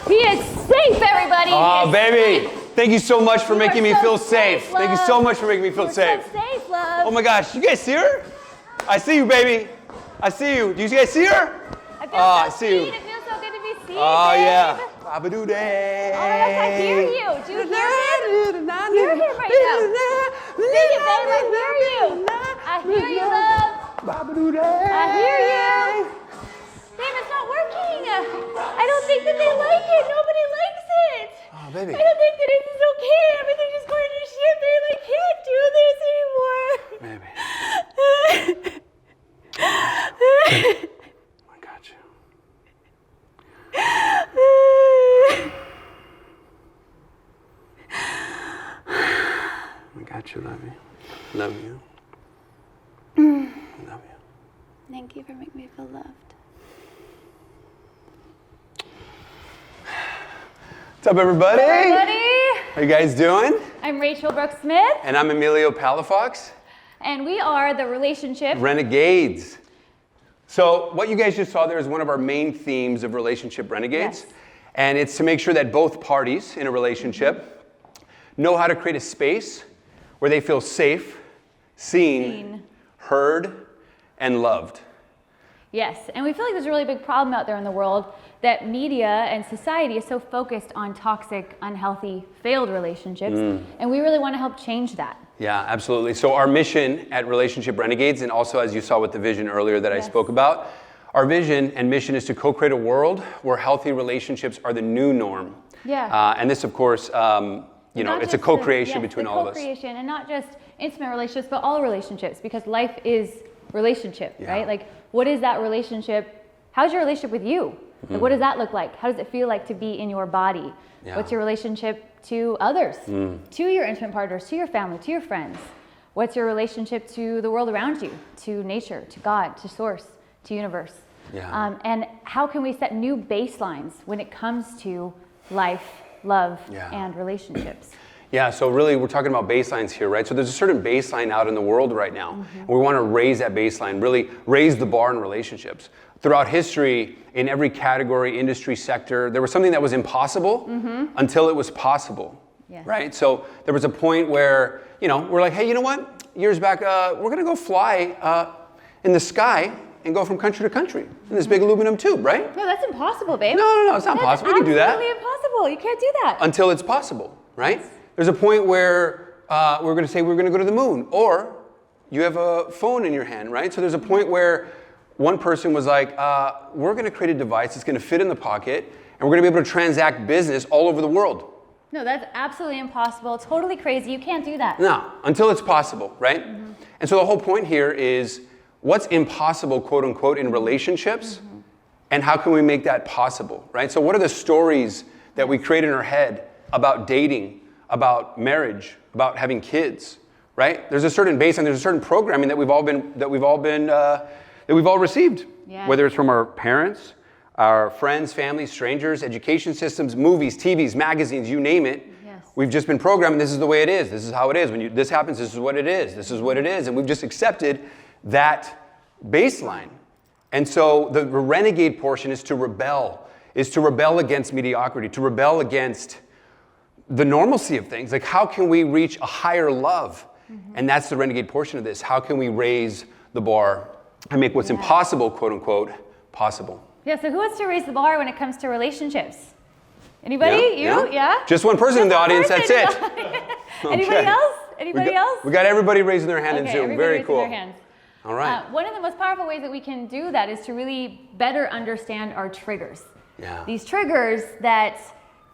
He is safe, everybody. Oh, baby. Thank you so much for making me feel safe. Thank you so much for making me feel safe. So safe, love. Oh my gosh, you guys see her? I see you, baby. I see you. Do you guys see her? I see you. It feels so good to be seen, Oh, babe. yeah. Babadoo day. Oh my gosh, I hear you. Do you hear him? Hear him right now. Sing it, babe. I hear you. I hear you, love. Babadoo day. I hear you. Babe, it's not working. I don't think that they like it. Nobody likes it. Oh, baby. I don't think that it is okay. Everything's just going to shit, babe. I can't do this anymore. Baby. I got you. I got you, love you. Love you. Love you. Thank you for making me feel loved. What's up, everybody? Hey, everybody. How you guys doing? I'm Rachel Brooks Smith. And I'm Emilio Palafox. And we are the relationship Renegades. So what you guys just saw there is one of our main themes of Relationship Renegades. Yes. And it's to make sure that both parties in a relationship know how to create a space where they feel safe, seen, heard, and loved. Yes, and we feel like there's a really big problem out there in the world that media and society is so focused on toxic, unhealthy, failed relationships, and we really want to help change that. Yeah, absolutely. So our mission at Relationship Renegades, and also as you saw with the vision earlier that I spoke about, our vision and mission is to co-create a world where healthy relationships are the new norm. Yeah. And this, of course, you know, it's a co-creation between all of us. Co-creation, and not just intimate relationships, but all relationships, because life is relationship, right? Like, what is that relationship? How's your relationship with you? Like, what does that look like? How does it feel like to be in your body? Yeah. What's your relationship to others, to your intimate partners, to your family, to your friends? What's your relationship to the world around you, to nature, to God, to source, to universe? Yeah. And how can we set new baselines when it comes to life, love, and relationships? Yeah, so really we're talking about baselines here, right? So there's a certain baseline out in the world right now. And we want to raise that baseline, really raise the bar in relationships. Throughout history, in every category, industry, sector, there was something that was impossible until it was possible, right? So there was a point where, you know, we're like, hey, you know what? Years back, we're going to go fly in the sky and go from country to country in this big aluminum tube, right? No, that's impossible, babe. No, it's not possible. You can do that. That's absolutely impossible. You can't do that. Until it's possible, right? There's a point where we're going to say we're going to go to the moon, or you have a phone in your hand, right? So there's a point where one person was like, we're going to create a device that's going to fit in the pocket, and we're going to be able to transact business all over the world. No, that's absolutely impossible. Totally crazy. You can't do that. No, until it's possible, right? And so the whole point here is what's impossible, quote unquote, in relationships, and how can we make that possible, right? So what are the stories that we create in our head about dating, about marriage, about having kids, right? There's a certain baseline, there's a certain programming that we've all received, whether it's from our parents, our friends, families, strangers, education systems, movies, TVs, magazines, you name it. We've just been programmed. This is the way it is. This is how it is. When this happens, this is what it is. This is what it is. And we've just accepted that baseline. And so the renegade portion is to rebel against mediocrity, to rebel against the normalcy of things. Like, how can we reach a higher love? And that's the renegade portion of this. How can we raise the bar and make what's impossible, quote unquote, possible? Yeah, so who wants to raise the bar when it comes to relationships? Anybody? You? Yeah? Just one person in the audience, that's it. Anybody else? Anybody else? We got everybody raising their hand in Zoom. Very cool. Their hands. All right. One of the most powerful ways that we can do that is to really better understand our triggers. Yeah. These triggers that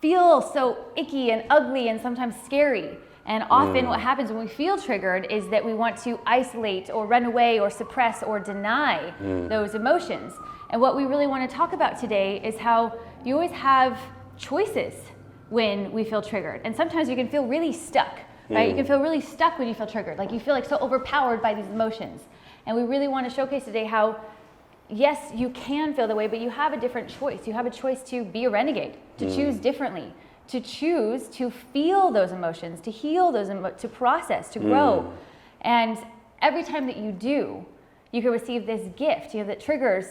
feel so icky and ugly and sometimes scary. And often what happens when we feel triggered is that we want to isolate or run away or suppress or deny those emotions. And what we really want to talk about today is how you always have choices when we feel triggered. And sometimes you can feel really stuck, right? You can feel really stuck when you feel triggered. Like you feel like so overpowered by these emotions. And we really want to showcase today how, yes, you can feel the way, but you have a different choice. You have a choice to be a renegade, to choose differently, to choose to feel those emotions, to heal those, to process, to grow. And every time that you do, you can receive this gift. You know, that triggers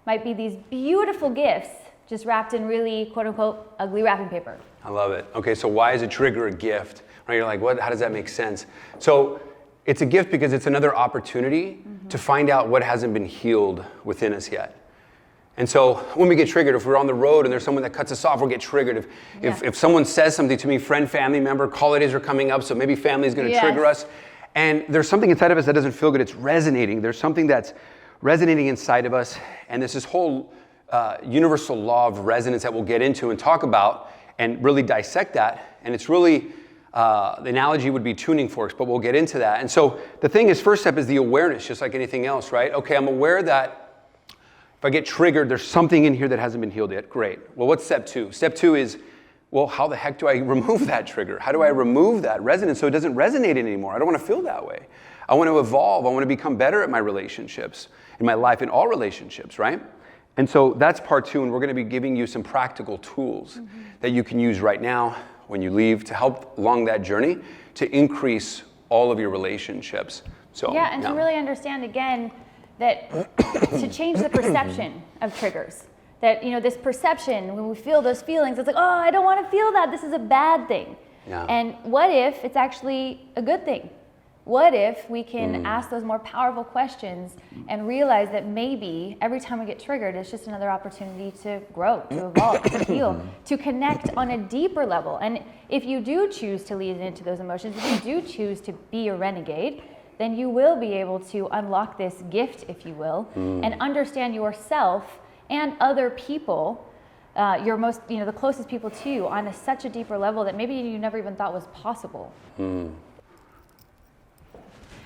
might be these beautiful gifts just wrapped in really, quote unquote, ugly wrapping paper. I love it. Okay, so why is a trigger a gift? Right? You're like, what? How does that make sense? So it's a gift because it's another opportunity to find out what hasn't been healed within us yet. And so when we get triggered, if we're on the road and there's someone that cuts us off, we'll get triggered. If someone says something to me, friend, family member, holidays are coming up, so maybe family is going to trigger us. And there's something inside of us that doesn't feel good. It's resonating. There's something that's resonating inside of us. And there's this whole universal law of resonance that we'll get into and talk about and really dissect that. And it's really, the analogy would be tuning forks, but we'll get into that. And so the thing is, first step is the awareness, just like anything else, right? Okay, I'm aware that if I get triggered, there's something in here that hasn't been healed yet. Great. Well, what's step two? Step two is, well, how the heck do I remove that trigger? How do I remove that resonance so it doesn't resonate anymore? I don't want to feel that way. I want to evolve. I want to become better at my relationships, in my life, in all relationships, right? And so that's part two, and we're going to be giving you some practical tools that you can use right now when you leave to help along that journey to increase all of your relationships. So yeah, and to really understand again that to change the perception of triggers. That, this perception, when we feel those feelings, it's like, oh, I don't want to feel that. This is a bad thing. Yeah. And what if it's actually a good thing? What if we can ask those more powerful questions and realize that maybe every time we get triggered, it's just another opportunity to grow, to evolve, to heal, to connect on a deeper level. And if you do choose to lean into those emotions, if you do choose to be a renegade, then you will be able to unlock this gift, if you will, and understand yourself and other people, your most, the closest people to you, on such a deeper level that maybe you never even thought was possible.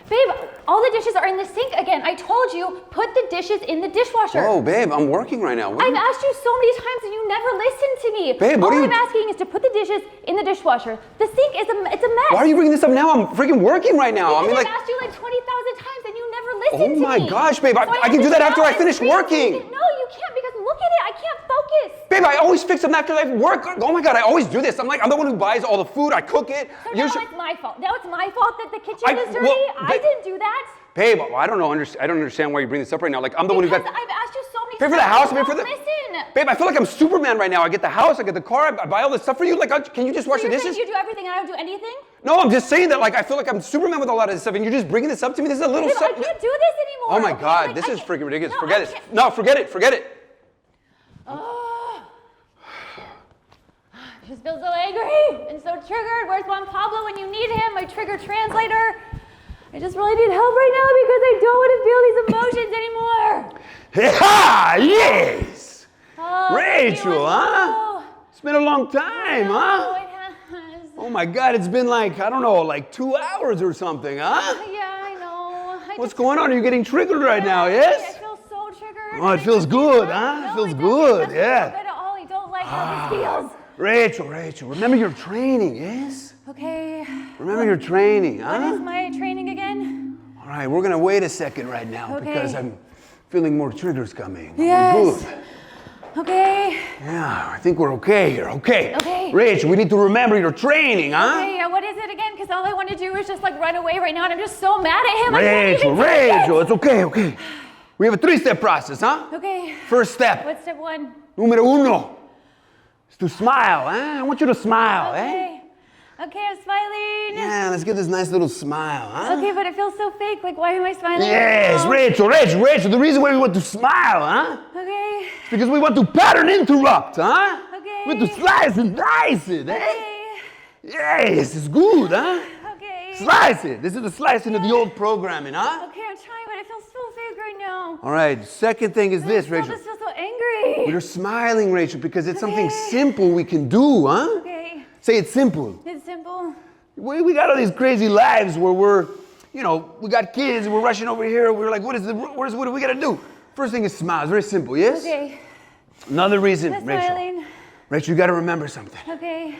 Babe, all the dishes are in the sink again. I told you, put the dishes in the dishwasher. Oh, babe, I'm working right now. I've asked you so many times and you never listen to me. Babe, all I'm asking is to put the dishes in the dishwasher. The sink it's a mess. Why are you bringing this up now? I'm freaking working right now. Because I've asked you like 20,000 times and you never listen to me. Oh my gosh, babe, I can do that after I finish working. No, you can't, because look at it. I can't focus. Babe, I always fix them after I work. Oh my God, I always do this. I'm the one who buys all the food. I cook it. So now it's my fault. Now it's my fault that the kitchen is dirty. I didn't do that. Babe, I don't understand why you bring this up right now. Like, I'm the one who got. I've asked you so many times. Pay for the house, pay for the. Listen. Babe, I feel like I'm Superman right now. I get the house, I get the car, I buy all this stuff for you. Like, can you just wash the dishes? You do everything, and I don't do anything? No, I'm just saying that. Like, I feel like I'm Superman with a lot of this stuff, and you're just bringing this up to me. This is a little. Babe, I can't do this anymore. Oh my God, this is freaking ridiculous. No, forget it. No, forget it. Oh. I just feel so angry and so triggered. Where's Juan Pablo when you need him? My trigger translator. I just really need help right now because I don't want to feel these emotions anymore. Ha! Yes! Oh, Rachel, huh? It's been a long time, huh? It has. Oh my God, it's been like, I don't know, like 2 hours or something, huh? Yeah, I know. What's going on? Are you getting triggered right now, yes? I feel so triggered. Oh, it feels good, huh? It feels good, yeah. Good at all. I don't like how this feels. Rachel, remember your training, yes? Okay. Remember your training, huh? What is my training again? All right, we're gonna wait a second right now because I'm feeling more triggers coming. Yes. We're good. Okay. Yeah, I think we're okay here. Okay. Okay. Rachel, we need to remember your training, huh? Okay, what is it again? Because all I want to do is just like run away right now, and I'm just so mad at him. Rachel, it's okay. We have a 3-step process, huh? Okay. First step. What's step 1? Número uno. Is to smile, huh? I want you to smile, Okay, I'm smiling. Yeah, let's get this nice little smile, huh? Okay, but it feels so fake. Like, why am I smiling? Yes, now? Rachel, the reason why we want to smile, huh? Okay. It's because we want to pattern interrupt, huh? Okay. We want to slice and dice it, eh? Okay. Yes, it's good, huh? Okay. Slice it. This is the slicing of the old programming, huh? Okay, I'm trying, but it feels so fake right now. All right, second thing is this, I Rachel. just feel so angry. You're smiling, Rachel, because it's something simple we can do, huh? Okay. Say it's simple. It's simple. We got all these crazy lives where we're, we got kids, we're rushing over here, we're like, what do we gotta do? First thing is smile, it's very simple, yes? Okay. Another reason, Just Rachel. smiling. Rachel, you gotta remember something. Okay.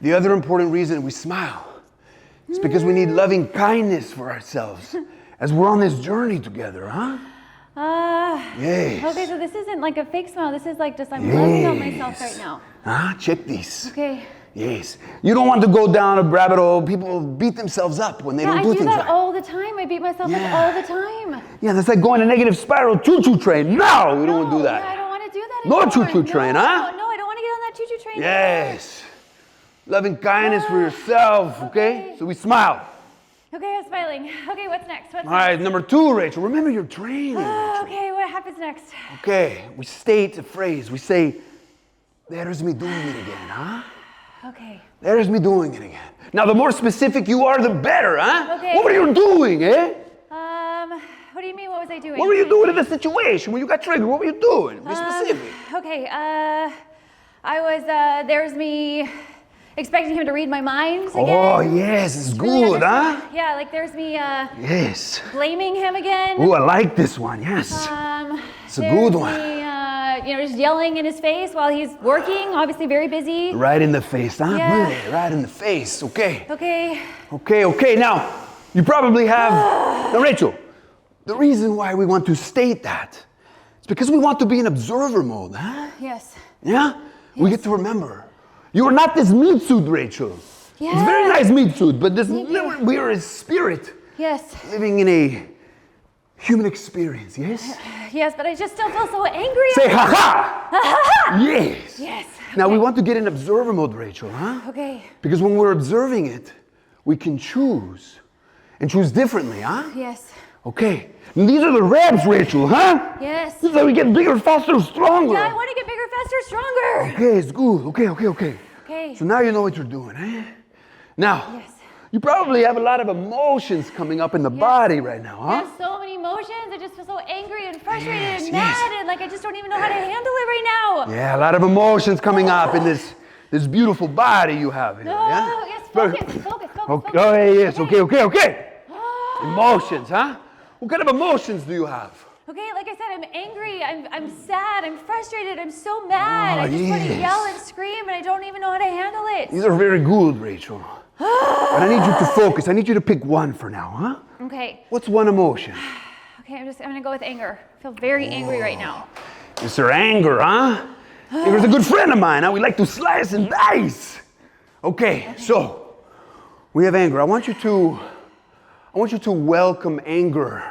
The other important reason we smile is because we need loving kindness for ourselves as we're on this journey together, huh? Yes. Okay, so this isn't like a fake smile. This is like just I'm loving on myself right now. Check these. Okay. Yes. You don't want to go down a rabbit hole. People beat themselves up when they don't do things right. I do that all the time. I beat myself up all the time. Yeah, that's like going a negative spiral choo-choo train. No, we don't want to do that. Yeah, I don't want to do that No anymore. choo-choo train, huh? No, I don't want to get on that choo-choo train Yes. Loving kindness for yourself, okay? So we smile. Okay, I'm smiling. Okay, what's next? All right, number 2, Rachel. Remember your training, Rachel. Okay, what happens next? Okay, we state a phrase. We say, there's me doing it again, huh? Okay. There's me doing it again. Now, the more specific you are, the better, huh? Okay. What were you doing, eh? What do you mean, what was I doing? What were you doing in the situation when you got triggered? What were you doing? Be specific. Okay, I was, there's me expecting him to read my mind again. Oh, yes, it's good, huh? Yeah, like there's me, Yes. blaming him again. Oh, I like this one, yes. It's a good one. Me, just yelling in his face while he's working, obviously very busy. Right in the face, huh? Yeah. Really, right in the face, okay. Okay. Okay, now, you probably have, now Rachel, the reason why we want to state that is because we want to be in observer mode, huh? Yes. Yeah? We get to remember. You are not this meat suit, Rachel. Yeah. It's a very nice meat suit, but we are a spirit. Yes. Living in a human experience, yes? Yes, but I just still feel so angry. Say ha-ha! Yes. Yes. Now we want to get in observer mode, Rachel, huh? Okay. Because when we're observing it, we can choose. And choose differently, huh? Yes. Okay. And these are the reps, Rachel, huh? Yes. This is how we get bigger, faster, stronger. Yeah, I want to get bigger, faster, stronger. Okay, it's good. Okay. Okay. So now you know what you're doing, eh? Now, Yes. you probably have a lot of emotions coming up in the body right now, I huh? have so many emotions. I just feel so angry and frustrated Yes, and yes. mad, and like I just don't even know how to handle it right now. Yeah, a lot of emotions coming up in this beautiful body you have here, No, yeah? yes, focus. Okay, oh, yes, okay. Emotions, huh? What kind of emotions do you have? Okay, like I said, I'm angry, I'm sad, I'm frustrated, I'm so mad. I just want to yes. yell and scream, and I don't even know how to handle it. These are very good, Rachel. But I need you to focus. I need you to pick one for now, huh? Okay, What's one emotion? I'm gonna go with anger. I feel very angry right now. Mr. Anger, huh? Anger's a good friend of mine, huh? We like to slice and dice. Okay, so we have anger. I want you to welcome anger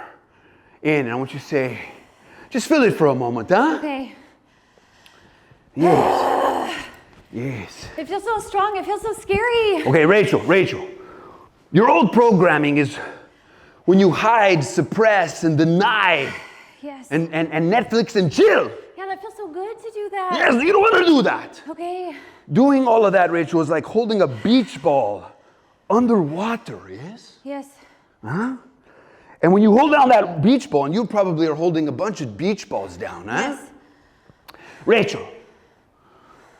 in. And I want you to say, just feel it for a moment, huh? Okay. Yes. It feels so strong, it feels so scary. Okay, Rachel, your old programming is when you hide, suppress, and deny, Yes. and Netflix and chill. Yeah, that feels so good to do that. Yes, you don't want to do that. Okay. Doing all of that, Rachel, is like holding a beach ball underwater, yes? Yes. Huh? And when you hold down that beach ball, and you probably are holding a bunch of beach balls down, huh? Yes. Rachel,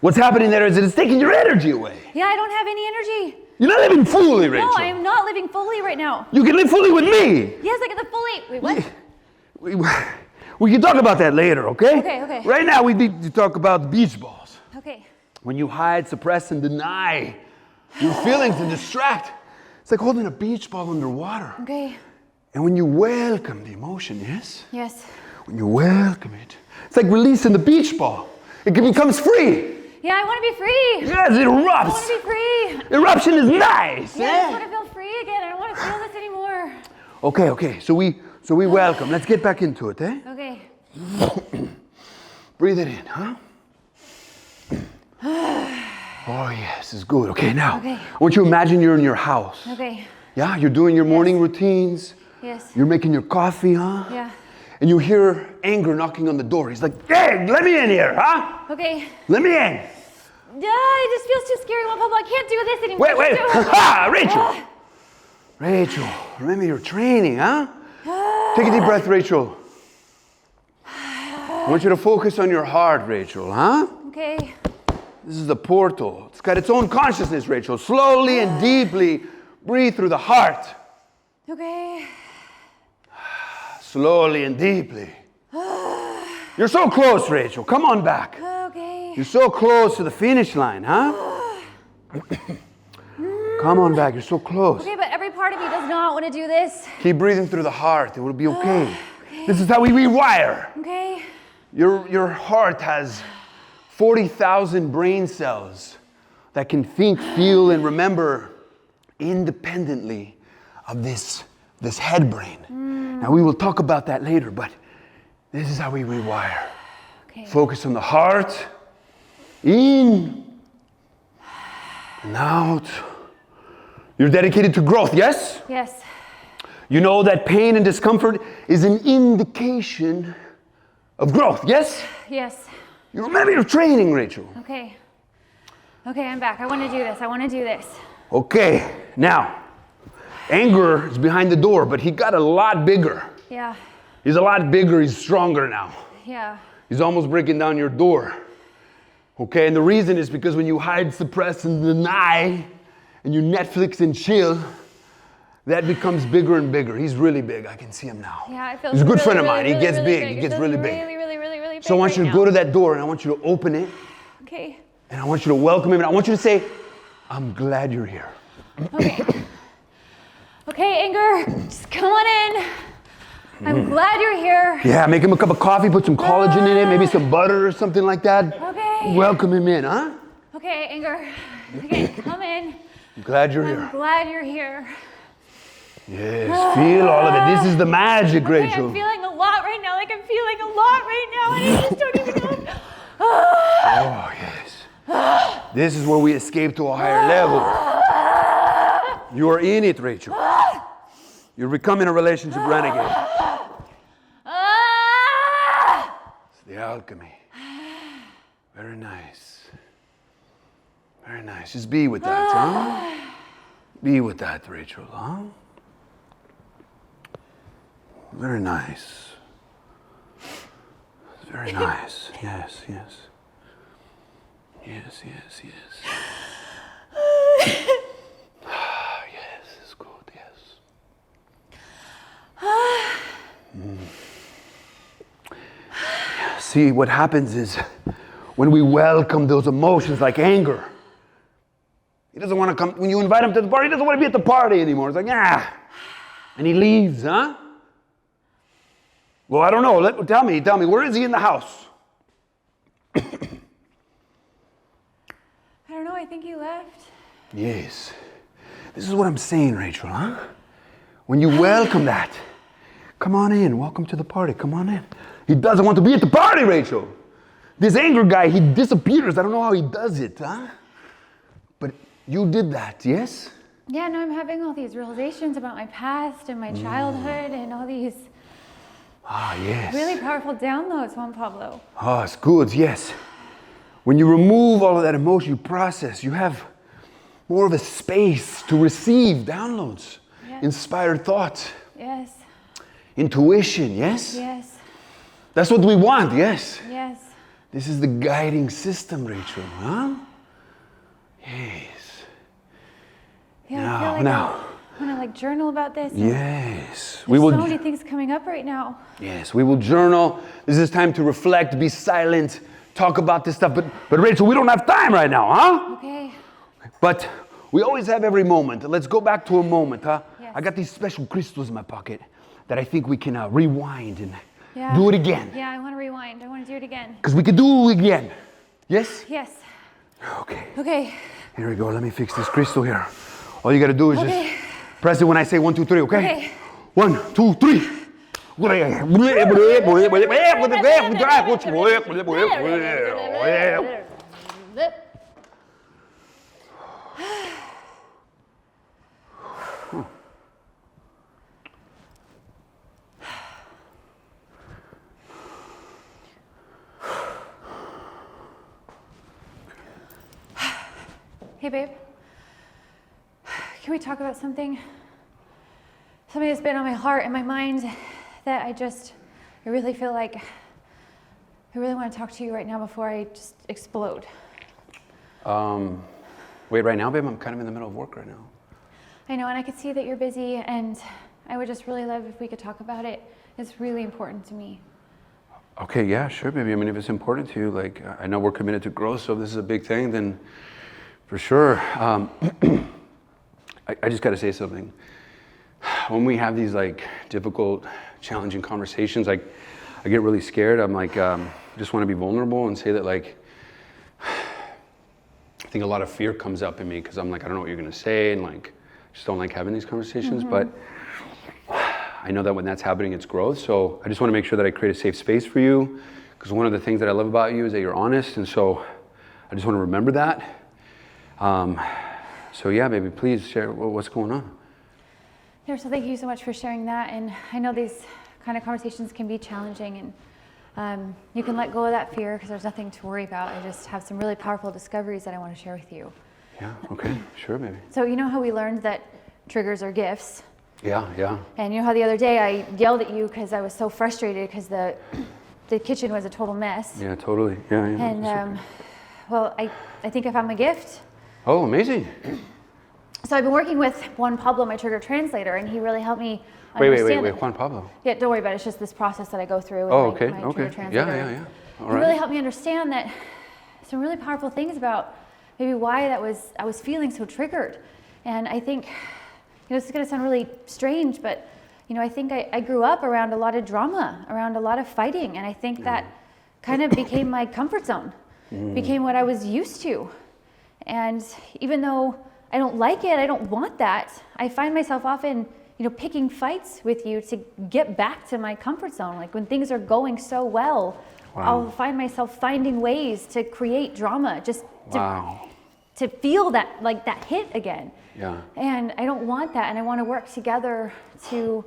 what's happening there is it's taking your energy away. Yeah, I don't have any energy. You're not living fully, Rachel. No, I am not living fully right now. You can live fully with me. Yes, I get the fully. Wait, what? We can talk about that later, okay? Okay. Right now, we need to talk about beach balls. Okay. When you hide, suppress, and deny your feelings and distract, it's like holding a beach ball underwater. Okay. And when you welcome the emotion, yes? Yes. When you welcome it, it's like releasing the beach ball. It becomes free. Yeah, I want to be free. Yes, it I want erupts. to be free. Eruption is nice. Yeah, I just want to feel free again. I don't want to feel this anymore. Okay. So we welcome. Let's get back into it, eh? Okay. Breathe it in, huh? Oh, yes, it's good. Okay, now, Okay. I want you to imagine you're in your house. Okay. Yeah, you're doing your morning routines. Yes. You're making your coffee, huh? Yeah. And you hear Anger knocking on the door. He's like, hey, let me in here, huh? Okay. Let me in. It just feels too scary. Well, Pablo, I can't do this anymore. Wait. Just do it. Ha, Rachel. Rachel, remember your training, huh? Take a deep breath, Rachel. I want you to focus on your heart, Rachel, huh? Okay. This is the portal. It's got its own consciousness, Rachel. Slowly and deeply breathe through the heart. Okay. Slowly and deeply. You're so close, Rachel. Come on back. Okay. You're so close to the finish line, huh? Come on back. You're so close. Okay, but every part of me does not want to do this. Keep breathing through the heart. It will be okay. This is how we rewire. Okay. Your heart has 40,000 brain cells that can think, feel, and remember independently of this head brain. Now, we will talk about that later, but this is how we rewire. Okay. Focus on the heart. In and out. You're dedicated to growth, yes? Yes. You know that pain and discomfort is an indication of growth, yes? Yes. You remember your training, Rachel. Okay. Okay, I'm back. I want to do this. I want to do this. Okay, now, anger is behind the door, but he got a lot bigger. Yeah. He's a lot bigger, he's stronger now. Yeah. He's almost breaking down your door. Okay, and the reason is because when you hide, suppress, and deny, and you Netflix and chill, that becomes bigger and bigger. He's really big. I can see him now. Yeah, I feel He's a good really, friend of really, mine. really, He gets really big. big. He gets It really feels big. Really big. So I want you to go to that door and I want you to open it. Okay. And I want you to welcome him. And I want you to say, I'm glad you're here. Okay. Okay, anger, just come on in. I'm glad you're here. Yeah, make him a cup of coffee, put some collagen in it, maybe some butter or something like that. Okay. Welcome him in, huh? Okay, anger. Okay, come in. I'm glad you're I'm here. glad you're here. Yes, feel all of it. This is the magic, Okay, Rachel. I'm feeling a lot right now. Like I'm feeling a lot right now, and I just don't even know. Oh, yes. This is where we escape to a higher level. You are in it, Rachel. You're becoming a relationship renegade. It's the alchemy. Very nice. Very nice. Just be with that, huh? Be with that, Rachel, huh? Very nice. Very nice. Yes, yes. Yes, yes, yes. Yes, it's good, yes. Yeah, see, what happens is when we welcome those emotions like anger, he doesn't want to come. When you invite him to the party, he doesn't want to be at the party anymore. It's like, yeah. And he leaves, huh? Well, I don't know. Tell me, where is he in the house? I don't know, I think he left. Yes. This is what I'm saying, Rachel, huh? When you welcome that, come on in, welcome to the party, come on in. He doesn't want to be at the party, Rachel. This anger guy, he disappears. I don't know how he does it, huh? But you did that, yes? Yeah, no, I'm having all these realizations about my past and my childhood and all these Yes. really powerful downloads, Juan Pablo. Oh, it's good, yes. When you remove all of that emotion, you process, you have more of a space to receive downloads, Yes. inspired thoughts, Yes, intuition, yes? yes, That's what we want, yes? yes. This is the guiding system, Rachel, huh? Yes. Yeah, I Now, feel like now. I want to like journal about this. Yes. There's so many things coming up right now. Yes, we will journal. This is time to reflect, be silent, talk about this stuff. But Rachel, we don't have time right now, huh? Okay. But we always have every moment. Let's go back to a moment, huh? Yes. I got these special crystals in my pocket that I think we can rewind and Yeah. do it again. Yeah, I want to rewind. I want to do it again. Because we can do it again. Yes? Yes. Okay. Okay. Here we go. Let me fix this crystal here. All you got to do is Okay. just press it when I say 1, 2, 3, okay? Okay. 1, 2, 3. Hey, babe. Can we talk about something? Something that's been on my heart and my mind that I really feel like I really want to talk to you right now before I just explode. Wait, right now, babe? I'm kind of in the middle of work right now. I know, and I could see that you're busy, and I would just really love if we could talk about it. It's really important to me. Okay, yeah, sure, baby. I mean, if it's important to you, like, I know we're committed to growth, so if this is a big thing, then for sure. I just got to say something. When we have these, like, difficult, challenging conversations, like, I get really scared. I'm like, just want to be vulnerable and say that, like, I think a lot of fear comes up in me because I'm like, I don't know what you're going to say, and, like, just don't like having these conversations. But I know that when that's happening, it's growth. So I just want to make sure that I create a safe space for you because one of the things that I love about you is that you're honest, and so I just want to remember that. So yeah, baby, please share what's going on. Yeah, so thank you so much for sharing that. And I know these kind of conversations can be challenging, and you can let go of that fear because there's nothing to worry about. I just have some really powerful discoveries that I want to share with you. Yeah, okay, sure, baby. So you know how we learned that triggers are gifts? Yeah, yeah. And you know how the other day I yelled at you because I was so frustrated because the kitchen was a total mess. Yeah, totally. Yeah, yeah. And well, I think I found my gift. Oh, amazing. So I've been working with Juan Pablo, my trigger translator, and he really helped me Wait, understand Juan Pablo. Yeah, don't worry about it. It's just this process that I go through with my trigger translator. Yeah. All right. He really helped me understand that some really powerful things about maybe why I was feeling so triggered. And I think, this is going to sound really strange, but I think I grew up around a lot of drama, around a lot of fighting, and I think that kind of became my comfort zone, became what I was used to. And even though I don't like it, I don't want that, I find myself often, picking fights with you to get back to my comfort zone. Like when things are going so well, I'll find myself finding ways to create drama just to feel that, like that hit again. Yeah. And I don't want that, and I want to work together to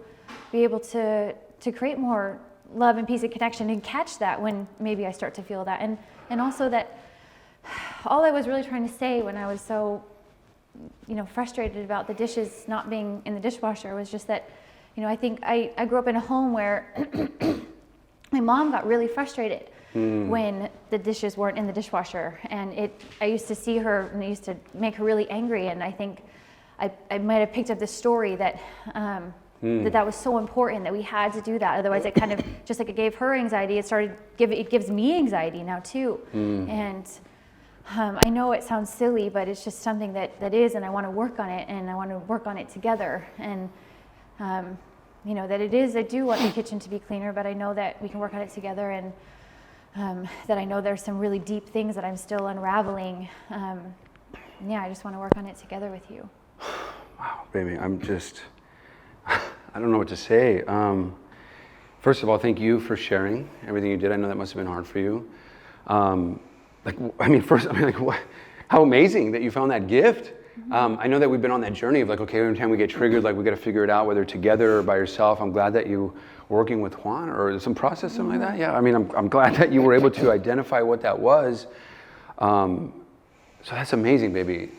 be able to create more love and peace and connection and catch that when maybe I start to feel that. And also that all I was really trying to say when I was so, frustrated about the dishes not being in the dishwasher was just that, I think I grew up in a home where my mom got really frustrated when the dishes weren't in the dishwasher, and I used to see her, and it used to make her really angry. And I think I might have picked up this story that that was so important that we had to do that. Otherwise, it kind of just like it gave her anxiety, it gives me anxiety now too. And I know it sounds silly, but it's just something that is, and I want to work on it, and I want to work on it together. And that it is. I do want the kitchen to be cleaner, but I know that we can work on it together, and that I know there's some really deep things that I'm still unraveling. I just want to work on it together with you. Wow, baby, I don't know what to say. First of all, thank you for sharing everything you did. I know that must have been hard for you. How amazing that you found that gift. I know that we've been on that journey of okay, every time we get triggered, we got to figure it out, whether together or by yourself. I'm glad that you were working with Juan or some process, something like that. Yeah, I'm glad that you were able to identify what that was. So that's amazing, baby.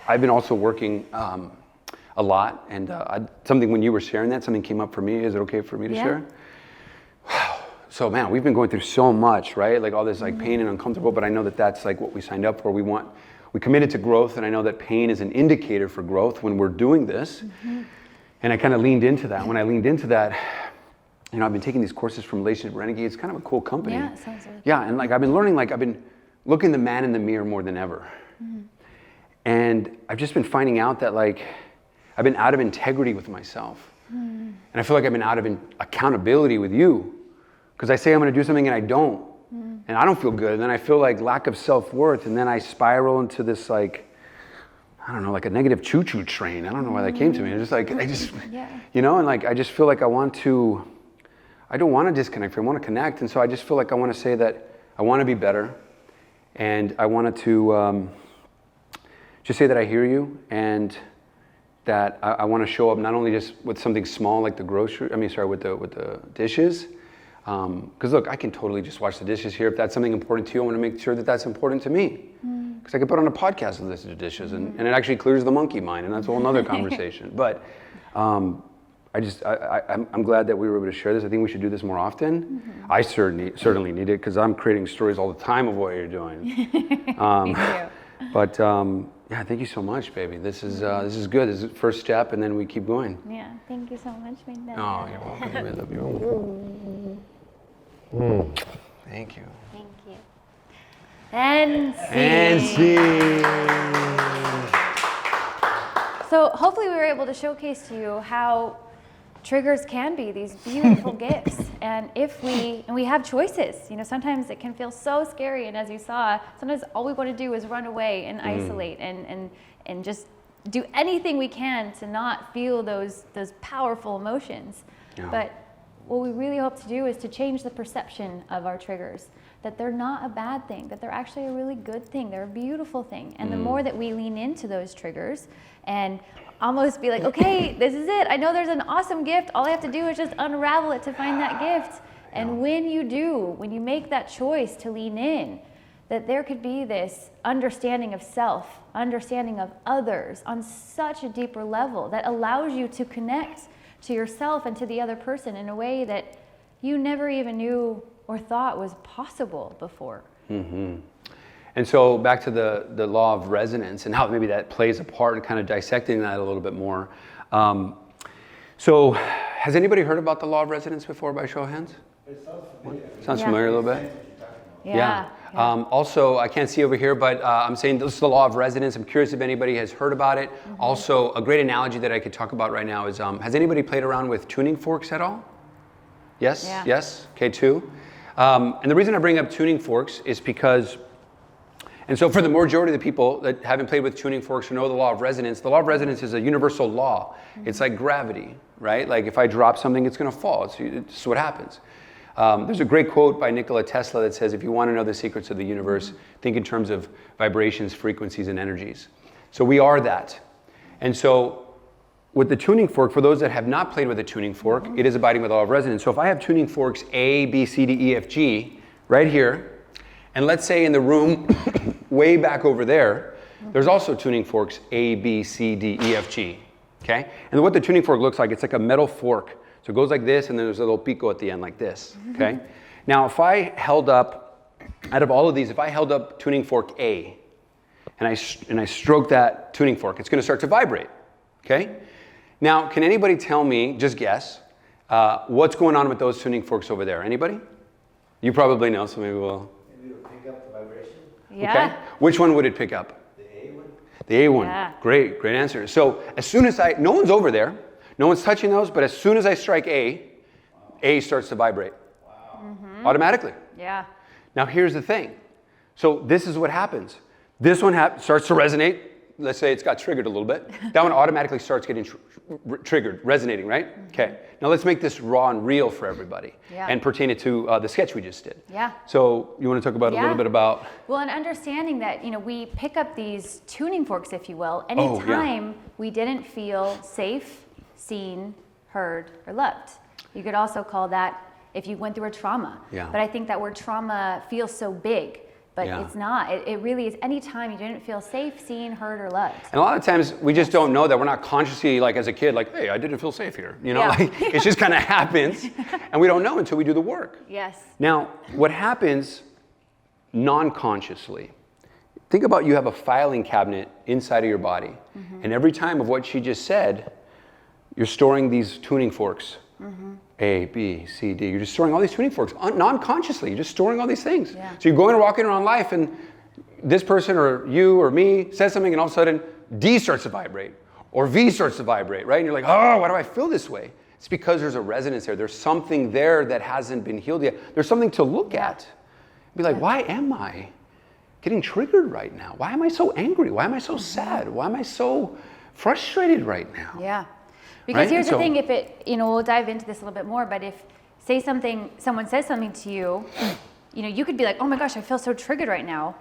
I've been also working a lot, and something when you were sharing that, something came up for me. Is it okay for me to share? Wow. So man, we've been going through so much, right? All this pain and uncomfortable, but I know that that's what we signed up for. We committed to growth, and I know that pain is an indicator for growth when we're doing this. And I kind of leaned into that. When I leaned into that, I've been taking these courses from Renegades, kind of a cool company. Yeah, it sounds really cool. And I've been learning, I've been looking the man in the mirror more than ever. And I've just been finding out that I've been out of integrity with myself. And I feel like I've been out of accountability with you. Because I say I'm going to do something and I don't. And I don't feel good. And then I feel lack of self-worth. And then I spiral into this I don't know, a negative choo-choo train. I don't know why that came to me. It's just, and I just feel I don't want to disconnect. I want to connect. And so I just feel I want to say that I want to be better. And I wanted to just say that I hear you, and that I want to show up not only just with something small like with the dishes. Because look, I can totally just wash the dishes here. If that's something important to you, I want to make sure that that's important to me. Because I could put on a podcast and listen to dishes, and it actually clears the monkey mind, and that's a whole nother conversation. But I'm glad that we were able to share this. I think we should do this more often. I certainly need it, because I'm creating stories all the time of what you're doing. Me too. But yeah, thank you so much, baby. This is good. This is the first step, and then we keep going. Yeah, thank you so much, Magda. Oh, you're welcome. I love you. Thank you. Thank you. And scene. So hopefully we were able to showcase to you how triggers can be these beautiful gifts, and we have choices. Sometimes it can feel so scary, and as you saw, sometimes all we want to do is run away and isolate and just do anything we can to not feel those powerful emotions. Yeah. But what we really hope to do is to change the perception of our triggers, that they're not a bad thing, that they're actually a really good thing, they're a beautiful thing. And the more that we lean into those triggers and almost be like, okay, this is it, I know there's an awesome gift, all I have to do is just unravel it to find that gift. And when you do, when you make that choice to lean in, that there could be this understanding of self, understanding of others on such a deeper level that allows you to connect to yourself and to the other person in a way that you never even knew or thought was possible before. And so back to the law of resonance and how maybe that plays a part in kind of dissecting that a little bit more. So has anybody heard about the law of resonance before by show of hands? It sounds familiar. Sounds familiar a little bit? Yeah. Also, I can't see over here, but I'm saying this is the law of resonance. I'm curious if anybody has heard about it. Also, a great analogy that I could talk about right now is, has anybody played around with tuning forks at all? Yes? Yeah. Yes? Okay, 2. And the reason I bring up tuning forks is because, and so for the majority of the people that haven't played with tuning forks or know the law of resonance is a universal law. It's like gravity, right? Like if I drop something, it's going to fall. It's just what happens. There's a great quote by Nikola Tesla that says, if you want to know the secrets of the universe, think in terms of vibrations, frequencies, and energies. So we are that. And so with the tuning fork, for those that have not played with a tuning fork, it is abiding with the law of resonance. So if I have tuning forks A, B, C, D, E, F, G right here, and let's say in the room way back over there, there's also tuning forks A, B, C, D, E, F, G. Okay? And what the tuning fork looks like, it's like a metal fork. So it goes like this, and then there's a little pico at the end like this, okay? Now, if I held up, out of all of these, if I held up tuning fork A, and I stroke that tuning fork, it's gonna start to vibrate, okay? Now, can anybody tell me, just guess, what's going on with those tuning forks over there? Anybody? You probably know, so maybe we'll... Maybe it'll pick up the vibration. Yeah. Okay, which one would it pick up? The A one. The A one, Yeah. great answer. So as soon as no one's over there, no one's touching those, but as soon as I strike A starts to vibrate. Wow. Automatically. Yeah. Now here's the thing. So this is what happens. This one starts to resonate. Let's say it's got triggered a little bit. That one automatically starts getting triggered, resonating, right? Okay. Now let's make this raw and real for everybody and pertain it to the sketch we just did. Yeah. So you want to talk about a little bit about... Well, and understanding that, we pick up these tuning forks, if you will, anytime we didn't feel safe, seen, heard, or loved. You could also call that if you went through a trauma. Yeah. But I think that word trauma feels so big, but it's not. It really is any time you didn't feel safe, seen, heard, or loved. And a lot of times we just don't know that. We're not consciously, like as a kid, like, hey, I didn't feel safe here. Like, it just kind of happens, and we don't know until we do the work. Yes. Now, what happens non-consciously, think about you have a filing cabinet inside of your body, and every time of what she just said, you're storing these tuning forks. A, B, C, D. You're just storing all these tuning forks non-consciously. You're just storing all these things. Yeah. So you're going and walking around life, and this person or you or me says something, and all of a sudden D starts to vibrate, or V starts to vibrate, right? And you're like, oh, why do I feel this way? It's because there's a resonance there. There's something there that hasn't been healed yet. There's something to look at. Be like, why am I getting triggered right now? Why am I so angry? Why am I so sad? Why am I so frustrated right now? Yeah. Because Right? here's the thing, if it, we'll dive into this a little bit more, but if, say someone says something to you, you could be like, oh my gosh, I feel so triggered right now.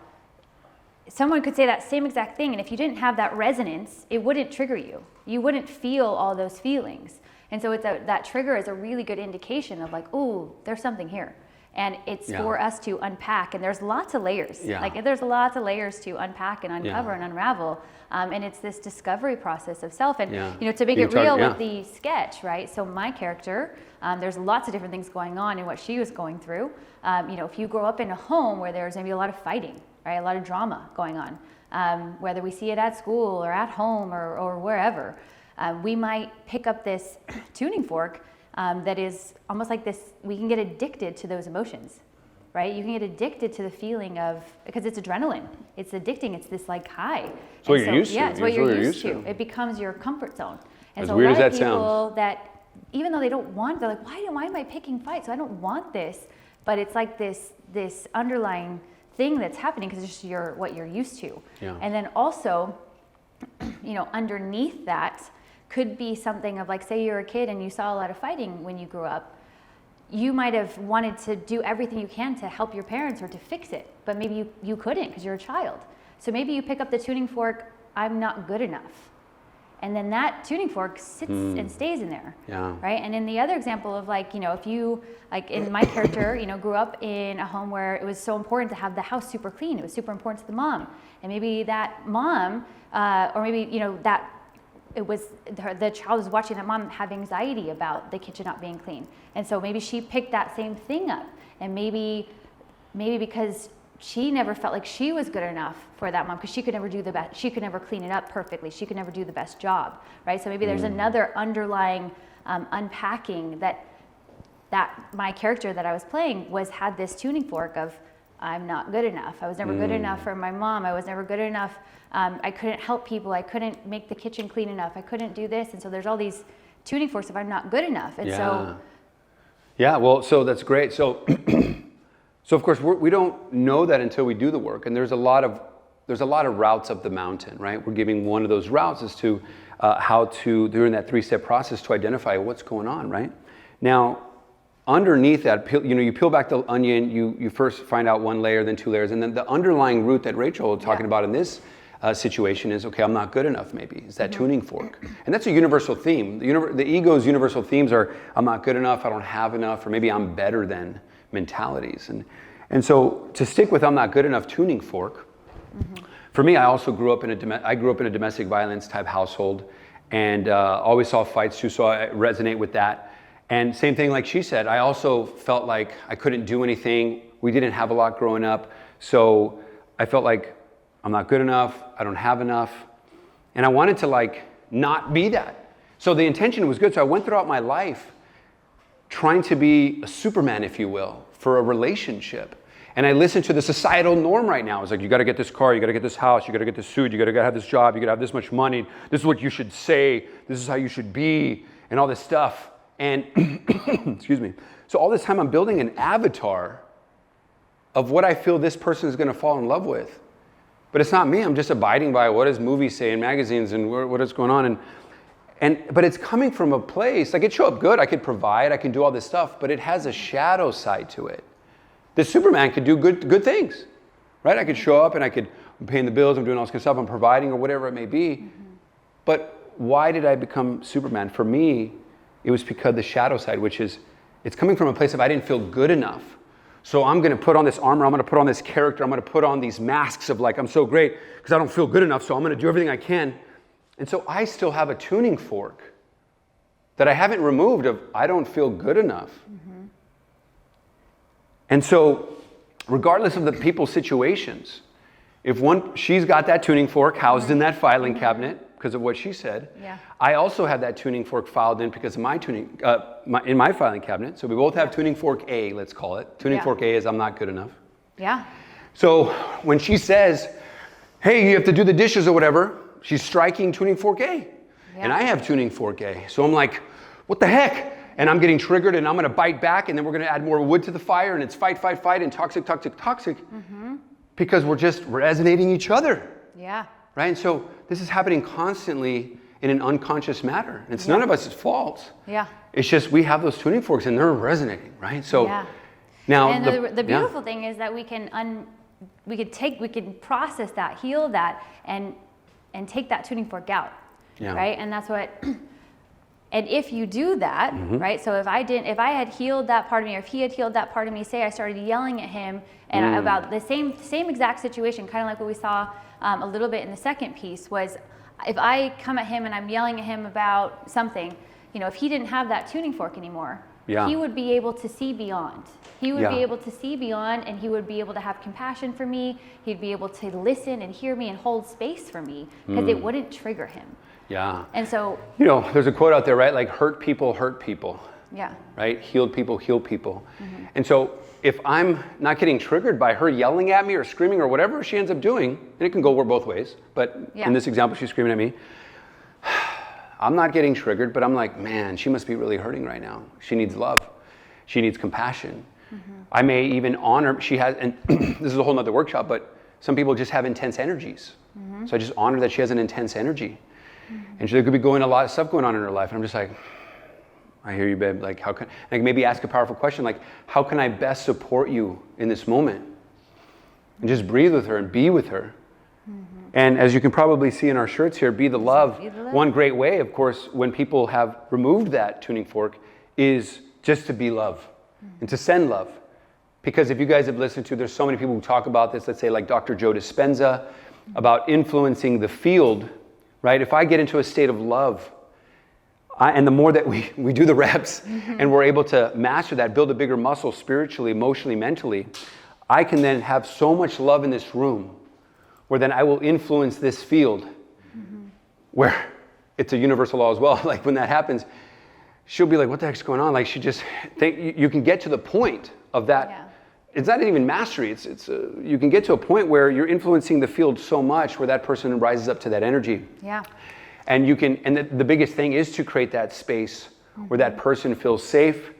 Someone could say that same exact thing, and if you didn't have that resonance, it wouldn't trigger you. You wouldn't feel all those feelings. And so that trigger is a really good indication of like, ooh, there's something here. And it's for us to unpack, and there's lots of layers. Yeah. Like there's lots of layers to unpack and uncover and unravel. And it's this discovery process of self. And to make it real with the sketch, right? So my character, there's lots of different things going on in what she was going through. If you grow up in a home where there's maybe a lot of fighting, right? A lot of drama going on, whether we see it at school or at home or wherever, we might pick up this tuning fork that is almost like this. We can get addicted to those emotions, right? You can get addicted to the feeling of, because it's adrenaline. It's addicting. It's this like high. It's what you're used to. Yeah, it's what you're used to. It becomes your comfort zone. And As so weird a as lot of that people sounds. that, even though they don't want, they're like, why am I picking fights? So I don't want this. But it's like this underlying thing that's happening because it's just what you're used to. Yeah. And then also, underneath that could be something of like, say you're a kid and you saw a lot of fighting when you grew up. you might have wanted to do everything you can to help your parents or to fix it, but maybe you couldn't because you're a child. So maybe you pick up the tuning fork, I'm not good enough. And then that tuning fork sits and stays in there, right? And in the other example of like, you know, if you, like in my character, you know, grew up in a home where it was so important to have the house super clean. It was super important to the mom. And maybe that mom, or maybe, you know, that it was the child was watching that mom have anxiety about the kitchen not being clean. And so maybe she picked that same thing up. And maybe because she never felt like she was good enough for that mom because she could never do the best, she could never clean it up perfectly, she could never do the best job, right? So maybe there's another underlying unpacking that my character that I was playing had this tuning fork of, I'm not good enough. I was never good enough for my mom. I was never good enough. I couldn't help people. I couldn't make the kitchen clean enough. I couldn't do this. And so there's all these tuning forks of I'm not good enough. And well, so that's great. So of course we don't know that until we do the work, and there's a lot of routes up the mountain, right? We're giving one of those routes as to how to, during that 3-step process, to identify what's going on, right? Now, underneath that, you peel back the onion, you first find out one layer, then 2 layers, and then the underlying root that Rachel was talking about in this situation is, okay, I'm not good enough maybe. It's that tuning fork. And that's a universal theme. The ego's universal themes are, I'm not good enough, I don't have enough, or maybe I'm better than mentalities. And so to stick with I'm not good enough tuning fork, for me, I also grew up in a domestic violence type household, and always saw fights too, so I resonate with that. And same thing like she said, I also felt like I couldn't do anything. We didn't have a lot growing up, so I felt like I'm not good enough, I don't have enough, and I wanted to like not be that. So the intention was good, so I went throughout my life trying to be a Superman, if you will, for a relationship. And I listen to the societal norm right now. It's like, you got to get this car, you got to get this house, you got to get this suit, you got to have this job, you got to have this much money, this is what you should say, this is how you should be, and all this stuff. And, excuse me. So all this time I'm building an avatar of what I feel this person is going to fall in love with. But it's not me. I'm just abiding by what does movies say in magazines and what is going on. But it's coming from a place, like it show up good, I could provide, I can do all this stuff, but it has a shadow side to it. The Superman could do good things, right? I could show up and I'm paying the bills, I'm doing all this kind of stuff, I'm providing or whatever it may be. But why did I become Superman? For me, it was because the shadow side, which is, it's coming from a place of I didn't feel good enough. So I'm going to put on this armor, I'm going to put on this character, I'm going to put on these masks of like, I'm so great because I don't feel good enough, so I'm going to do everything I can. And so I still have a tuning fork that I haven't removed of I don't feel good enough. And so regardless of the people's situations, if she's got that tuning fork housed in that filing cabinet because of what she said, I also have that tuning fork filed in because of my tuning, in my filing cabinet. So we both have tuning fork A, let's call it. Tuning fork A is I'm not good enough. So when she says, hey, you have to do the dishes or whatever, she's striking tuning fork A. And I have tuning fork A. So I'm like, what the heck? And I'm getting triggered and I'm going to bite back and then we're going to add more wood to the fire and it's fight, and toxic. Because we're just resonating each other. Right? And so this is happening constantly in an unconscious manner. And it's none of us' fault. It's just we have those tuning forks and they're resonating, right? So now and the beautiful thing is that we can process that, heal that, and take that tuning fork out. Right? And that's what and if you do that, right? So if I had healed that part of me, or if he had healed that part of me, say I started yelling at him and about the same exact situation, kind of like what we saw a little bit in the second piece, was if I come at him and I'm yelling at him about something, if he didn't have that tuning fork anymore, he would be able to see beyond. He would be able to see beyond, and he would be able to have compassion for me. He'd be able to listen and hear me and hold space for me because it wouldn't trigger him. And so, there's a quote out there, right? Like, hurt people hurt people. Right? Healed people heal people. And so if I'm not getting triggered by her yelling at me or screaming or whatever she ends up doing, and it can go both ways, but in this example, she's screaming at me. I'm not getting triggered, but I'm like, man, she must be really hurting right now. She needs love. She needs compassion. I may even honor, and this is a whole nother workshop, but some people just have intense energies. So I just honor that she has an intense energy. And there could be a lot of stuff going on in her life. And I'm just like, I hear you, babe. Like, how can, like maybe ask a powerful question like, how can I best support you in this moment? And just breathe with her and be with her. And as you can probably see in our shirts here, be the love. One great way, of course, when people have removed that tuning fork is just to be love and to send love. Because if you guys have listened to, there's so many people who talk about this, let's say like Dr. Joe Dispenza, about influencing the field, right? If I get into a state of love, and the more that we do the reps and we're able to master that, build a bigger muscle spiritually, emotionally, mentally, I can then have so much love in this room where then I will influence this field where it's a universal law as well. Like when that happens, she'll be like, what the heck's going on? Like she just, you can get to the point of that. Yeah. It's not even mastery. You can get to a point where you're influencing the field so much where that person rises up to that energy. Yeah. And you can, and the biggest thing is to create that space where that person feels safe.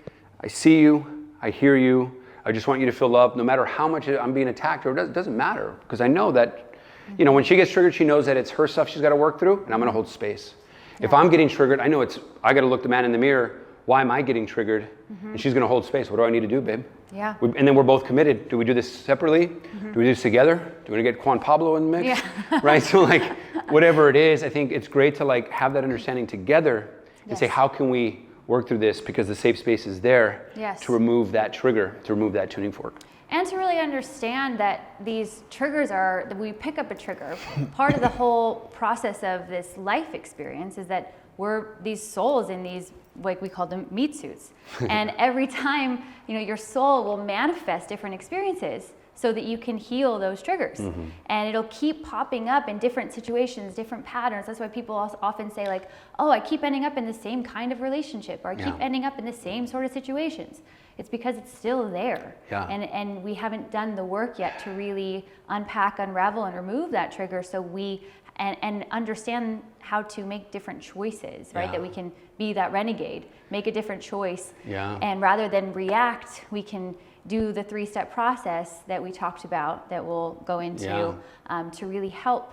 I see you, I hear you, I just want you to feel loved, no matter how much I'm being attacked, or it doesn't matter, because I know that, you know, when she gets triggered, she knows that it's her stuff she's got to work through, and I'm going to hold space. Yeah. If I'm getting triggered, I know I got to look the man in the mirror. Why am I getting triggered? And she's going to hold space. What do I need to do, babe? Yeah. And then we're both committed. Do we do this separately? Do we do this together? Do we get Juan Pablo in the mix? Yeah. Right? So like, whatever it is, I think it's great to like have that understanding together and say, how can we work through this? Because the safe space is there to remove that trigger, to remove that tuning fork. And to really understand that these triggers are, that we pick up a trigger. Part of the whole process of this life experience is that we're these souls in these, like we call them, meat suits. And every time, you know, your soul will manifest different experiences so that you can heal those triggers. And it'll keep popping up in different situations, different patterns. That's why people often say like, oh, I keep ending up in the same kind of relationship, or I keep ending up in the same sort of situations. It's because it's still there. And we haven't done the work yet to really unpack, unravel, and remove that trigger, so we and understand how to make different choices, right? That we can be that renegade, make a different choice. And rather than react, we can do the 3-step process that we talked about that we'll go into to really help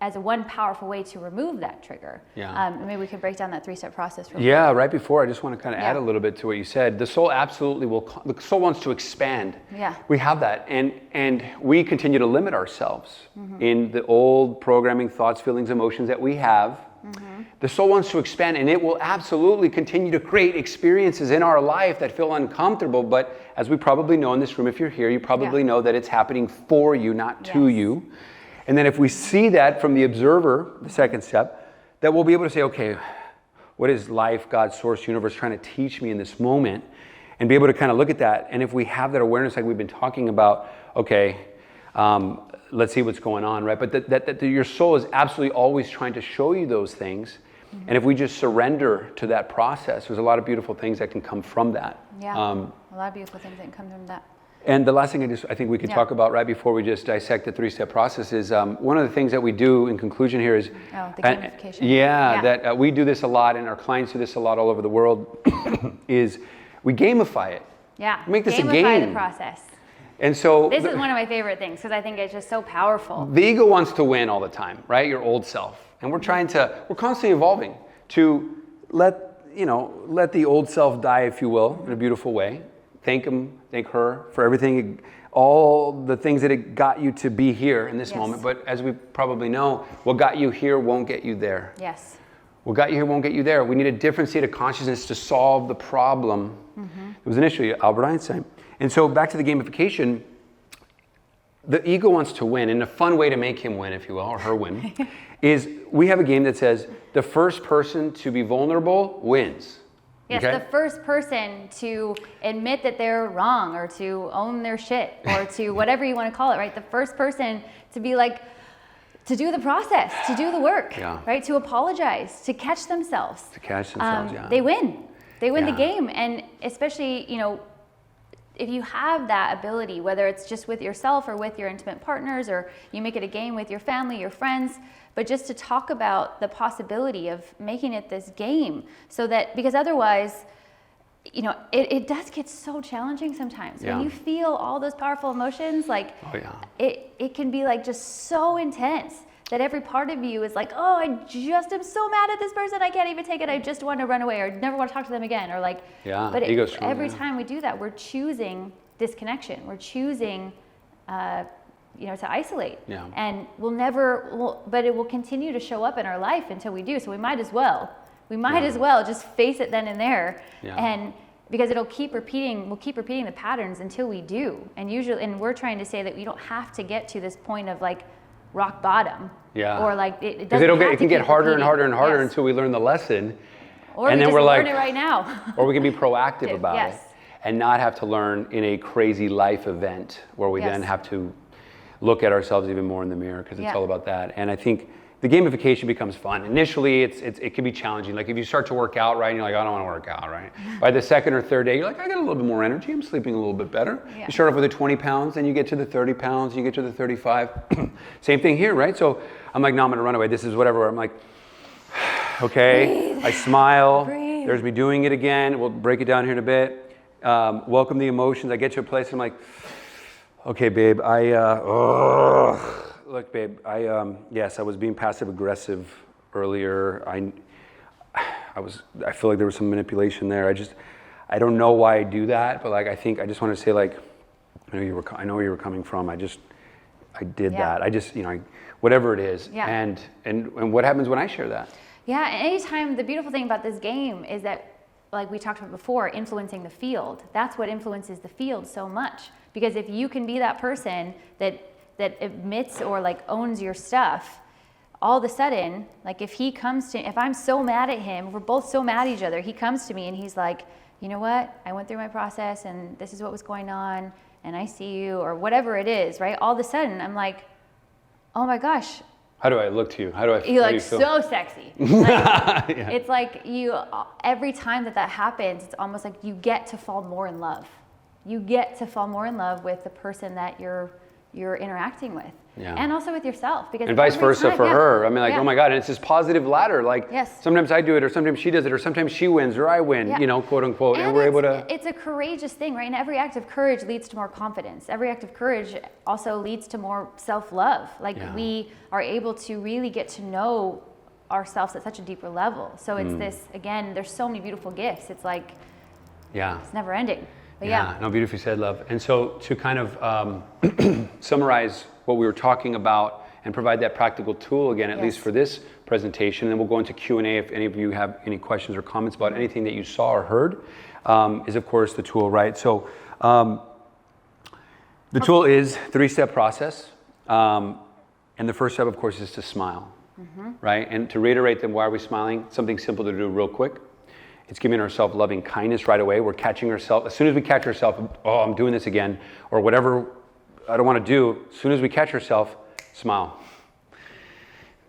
as one powerful way to remove that trigger. Maybe we could break down that 3-step process. Right before, I just want to kind of add a little bit to what you said. The soul absolutely the soul wants to expand. We have that, and we continue to limit ourselves in the old programming, thoughts, feelings, emotions that we have. The soul wants to expand, and it will absolutely continue to create experiences in our life that feel uncomfortable, but as we probably know in this room, if you're here, you probably know that it's happening for you, not to you. And then if we see that from the observer, the second step, that we'll be able to say, okay, what is life, God, source, universe trying to teach me in this moment? And be able to kind of look at that. And if we have that awareness like we've been talking about, okay, let's see what's going on, right? But that your soul is absolutely always trying to show you those things. And if we just surrender to that process, there's a lot of beautiful things that can come from that. A lot of beautiful things that can come from that. And the last thing I think we could talk about right before we just dissect the 3-step process is one of the things that we do in conclusion here is the gamification. That we do this a lot, and our clients do this a lot all over the world, is we gamify it. Make this a game. Gamify the process. And so this is one of my favorite things because I think it's just so powerful. The ego wants to win all the time, right? Your old self. And we're constantly evolving to let the old self die, if you will, in a beautiful way. Thank him, thank her for everything, all the things that it got you to be here in this moment. But as we probably know, what got you here won't get you there. What got you here won't get you there. We need a different state of consciousness to solve the problem. It was initially Albert Einstein. And so back to the gamification, the ego wants to win, and a fun way to make him win, if you will, or her win, is we have a game that says the first person to be vulnerable wins. The first person to admit that they're wrong, or to own their shit, or to whatever you want to call it, right? The first person to be like, to do the process, to do the work, right? To apologize, to catch themselves. They win. They win the game. And especially, if you have that ability, whether it's just with yourself or with your intimate partners, or you make it a game with your family, your friends, but just to talk about the possibility of making it this game, so that, because otherwise, it does get so challenging sometimes. When you feel all those powerful emotions, like it can be like just so intense that every part of you is like, oh, I just am so mad at this person, I can't even take it, I just want to run away or never want to talk to them again, or like, but every time we do that, we're choosing disconnection, we're choosing to isolate, and but it will continue to show up in our life until we do, so we might as well just face it then and there, and because we'll keep repeating the patterns until we do, and we're trying to say that we don't have to get to this point of like rock bottom, or like it can get harder and harder and harder until we learn the lesson, or and then we're learn it right now, or we can be proactive about it and not have to learn in a crazy life event where we then have to look at ourselves even more in the mirror, because it's all about that. And I think the gamification becomes fun. Initially, it can be challenging. Like if you start to work out, right, and you're like, I don't want to work out, right? By the second or third day, you're like, I got a little bit more energy. I'm sleeping a little bit better. Yeah. You start off with the 20 pounds, then you get to the 30 pounds, you get to the 35. Same thing here, right? So I'm like, no, I'm going to run away. This is whatever. I'm like, okay. Breathe. I smile. Breathe. There's me doing it again. We'll break it down here in a bit. Welcome the emotions. I get to a place, I'm like, okay, babe, look, babe, yes, I was being passive aggressive earlier. I feel like there was some manipulation there. I don't know why I do that, but like, I just want to say, like, I know where you were coming from. I did that. Whatever it is. Yeah. And what happens when I share that? Yeah, and anytime, the beautiful thing about this game is that, like we talked about before, influencing the field. That's what influences the field so much. Because if you can be that person that admits or like owns your stuff, all of a sudden, like if I'm so mad at him, we're both so mad at each other, he comes to me and he's like, you know what, I went through my process and this is what was going on and I see you, or whatever it is, right? All of a sudden, I'm like, oh my gosh. How do I look to you? You're like so sexy. Like, it's like every time that happens, it's almost like you get to fall more in love. You get to fall more in love with the person that you're interacting with, and also with yourself, because and vice versa for her. I mean, like, oh my God, and it's this positive ladder. Like, sometimes I do it, or sometimes she does it, or sometimes she wins, or I win. Quote unquote, and we're able to. It's a courageous thing, right? And every act of courage leads to more confidence. Every act of courage also leads to more self-love. Like we are able to really get to know ourselves at such a deeper level. So it's this, again, there's so many beautiful gifts. It's like, it's never ending. But no, beautifully said, love. And so to kind of summarize what we were talking about and provide that practical tool again, at least for this presentation, and then we'll go into Q&A if any of you have any questions or comments about anything that you saw or heard, is of course the tool, right? So the tool is a 3-step process. And the first step, of course, is to smile, right? And to reiterate them, why are we smiling? Something simple to do real quick. It's giving ourselves loving kindness right away. We're catching ourselves. As soon as we catch ourselves, oh, I'm doing this again, or whatever I don't want to do, as soon as we catch ourselves, smile.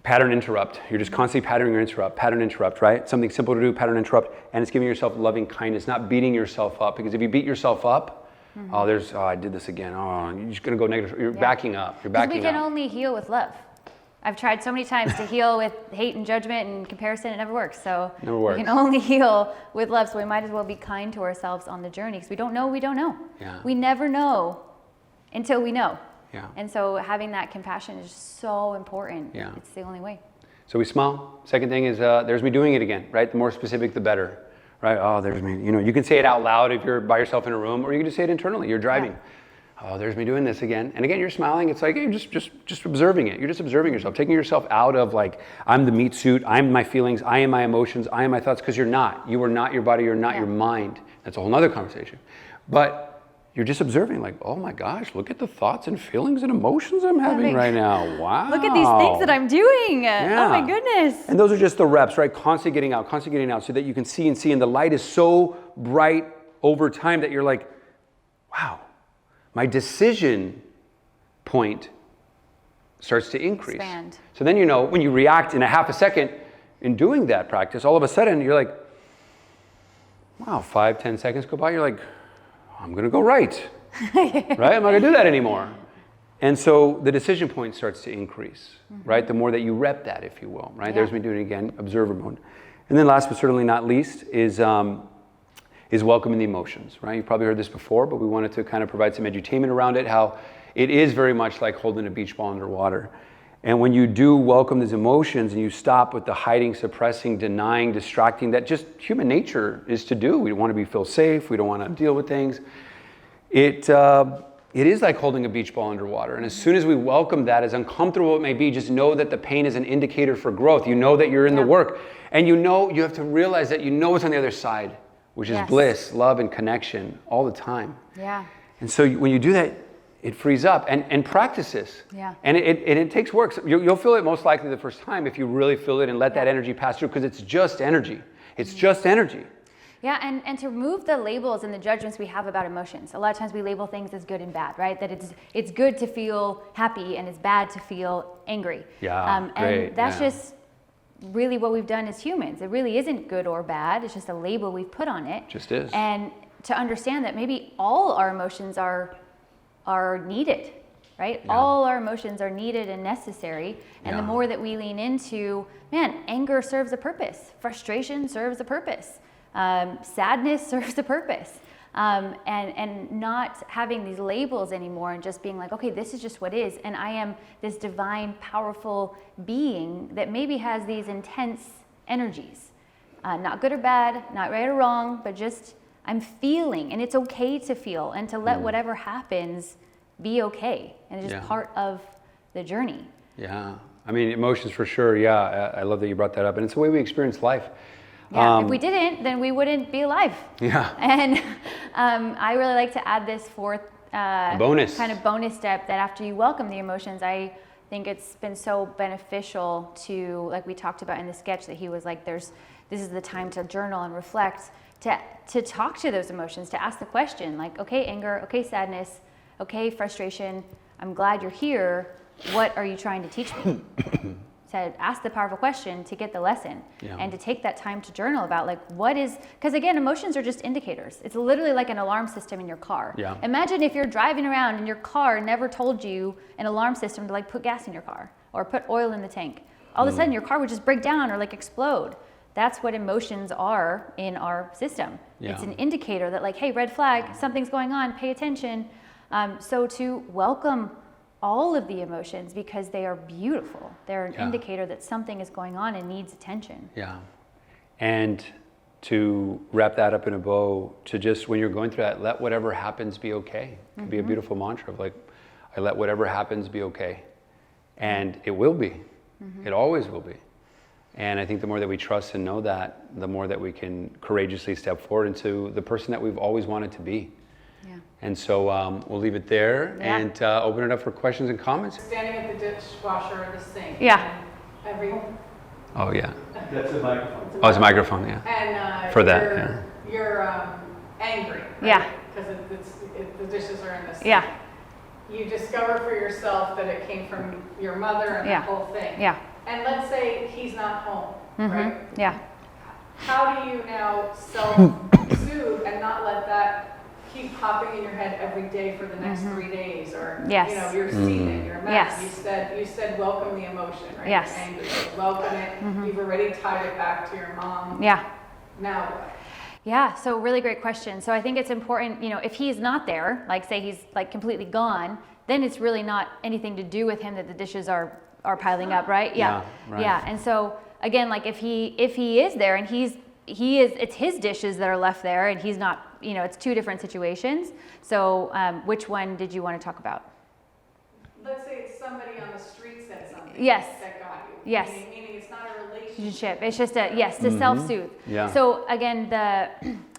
Pattern interrupt. You're just constantly pattern interrupt, right? Something simple to do, pattern interrupt, and it's giving yourself loving kindness, not beating yourself up. Because if you beat yourself up, I did this again. Oh, you're just going to go negative. You're backing up. You're backing up. We can only heal with love. I've tried so many times to heal with hate and judgment and comparison. It never works. So we can only heal with love. So we might as well be kind to ourselves on the journey, because we don't know. Yeah. We never know until we know. Yeah. And so having that compassion is so important. Yeah. It's the only way. So we smile. Second thing is there's me doing it again, right? The more specific, the better, right? Oh, there's me. You can say it out loud if you're by yourself in a room, or you can just say it internally. You're driving. Yeah. Oh, there's me doing this again. And again, you're smiling. It's like you're just observing it. You're just observing yourself, taking yourself out of like, I'm the meat suit, I'm my feelings, I am my emotions, I am my thoughts, because you're not. You are not your body, you're not your mind. That's a whole nother conversation. But you're just observing, like, oh my gosh, look at the thoughts and feelings and emotions I'm having right now. Wow. Look at these things that I'm doing. Yeah. Oh my goodness. And those are just the reps, right? Constantly getting out, so that you can see. And the light is so bright over time that you're like, wow. My decision point starts to increase. Expand. So then when you react in a half a second in doing that practice, all of a sudden you're like, wow, 5-10 seconds go by, you're like, I'm going to go right. Right? I'm not going to do that anymore. And so the decision point starts to increase, right? The more that you rep that, if you will, right? Yeah. There's me doing it again, observer mode. And then last but certainly not least is welcoming the emotions, right? You've probably heard this before, but we wanted to kind of provide some edutainment around it, how it is very much like holding a beach ball underwater. And when you do welcome these emotions and you stop with the hiding, suppressing, denying, distracting, that just human nature is to do. We want to feel safe. We don't want to deal with things. It is like holding a beach ball underwater. And as soon as we welcome that, as uncomfortable it may be, just know that the pain is an indicator for growth. You know that you're in the work. And you have to realize that you know what's on the other side, which is bliss, love, and connection all the time. Yeah. And so when you do that, it frees up and practice this. Yeah. And it takes work. So you'll feel it most likely the first time if you really feel it and let that energy pass through, because it's just energy. It's just energy. Yeah, and to remove the labels and the judgments we have about emotions. A lot of times we label things as good and bad, right? That it's good to feel happy and it's bad to feel angry. Yeah, great. And that's just really what we've done as humans. It really isn't good or bad. It's just a label we've put on it. Just is. And to understand that maybe all our emotions are needed, right? Yeah. All our emotions are needed and necessary. And the more that we lean into, anger serves a purpose. Frustration serves a purpose. Sadness serves a purpose. And not having these labels anymore and just being like, okay, this is just what is. And I am this divine, powerful being that maybe has these intense energies. Not good or bad, not right or wrong, but just I'm feeling, and it's okay to feel and to let whatever happens be okay. And it's just part of the journey. Yeah. I mean, emotions for sure. Yeah. I love that you brought that up. And it's the way we experience life. Yeah, if we didn't, then we wouldn't be alive. Yeah. And I really like to add this fourth bonus step, that after you welcome the emotions, I think it's been so beneficial to, like we talked about in the sketch, that he was like, this is the time to journal and reflect, to talk to those emotions, to ask the question, like, okay, anger, okay, sadness, okay, frustration, I'm glad you're here. What are you trying to teach me? To ask the powerful question to get the lesson, and to take that time to journal about like because again, emotions are just indicators. It's literally like an alarm system in your car. Yeah. Imagine if you're driving around and your car never told you an alarm system to like put gas in your car or put oil in the tank. All of a sudden your car would just break down or like explode. That's what emotions are in our system. Yeah. It's an indicator that like, hey, red flag, something's going on, pay attention. So to welcome all of the emotions, because they are beautiful. They're an indicator that something is going on and needs attention. Yeah. And to wrap that up in a bow, to just, when you're going through that, let whatever happens be okay. It could be a beautiful mantra of like, I let whatever happens be okay. And it will be. It always will be. And I think the more that we trust and know that, the more that we can courageously step forward into the person that we've always wanted to be. Yeah. And so we'll leave it there and open it up for questions and comments. Standing at the dishwasher or the sink. Yeah. Oh, yeah. That's a microphone. Oh, it's a microphone, yeah. And For that, you're angry. Right? Yeah. Because the dishes are in the sink. Yeah. You discover for yourself that it came from your mother and the whole thing. Yeah. And let's say he's not home, right? Yeah. How do you now self-soothe and not let that keep popping in your head every day for the next 3 days? Or you're seething, you're mad. Yes. You said welcome the emotion, right? Yes. You're angry. So welcome it. You've already tied it back to your mom. Yeah. Now what? Yeah, so really great question. So I think it's important, if he's not there, like say he's like completely gone, then it's really not anything to do with him that the dishes are piling up, right? Yeah. Right. Yeah. And so again, like if he is there and it's his dishes that are left there and he's not, it's two different situations. So which one did you want to talk about? Let's say it's somebody on the street said something that got you. Yes. Meaning it's not a relationship. It's just to self-soothe. Yeah. So again,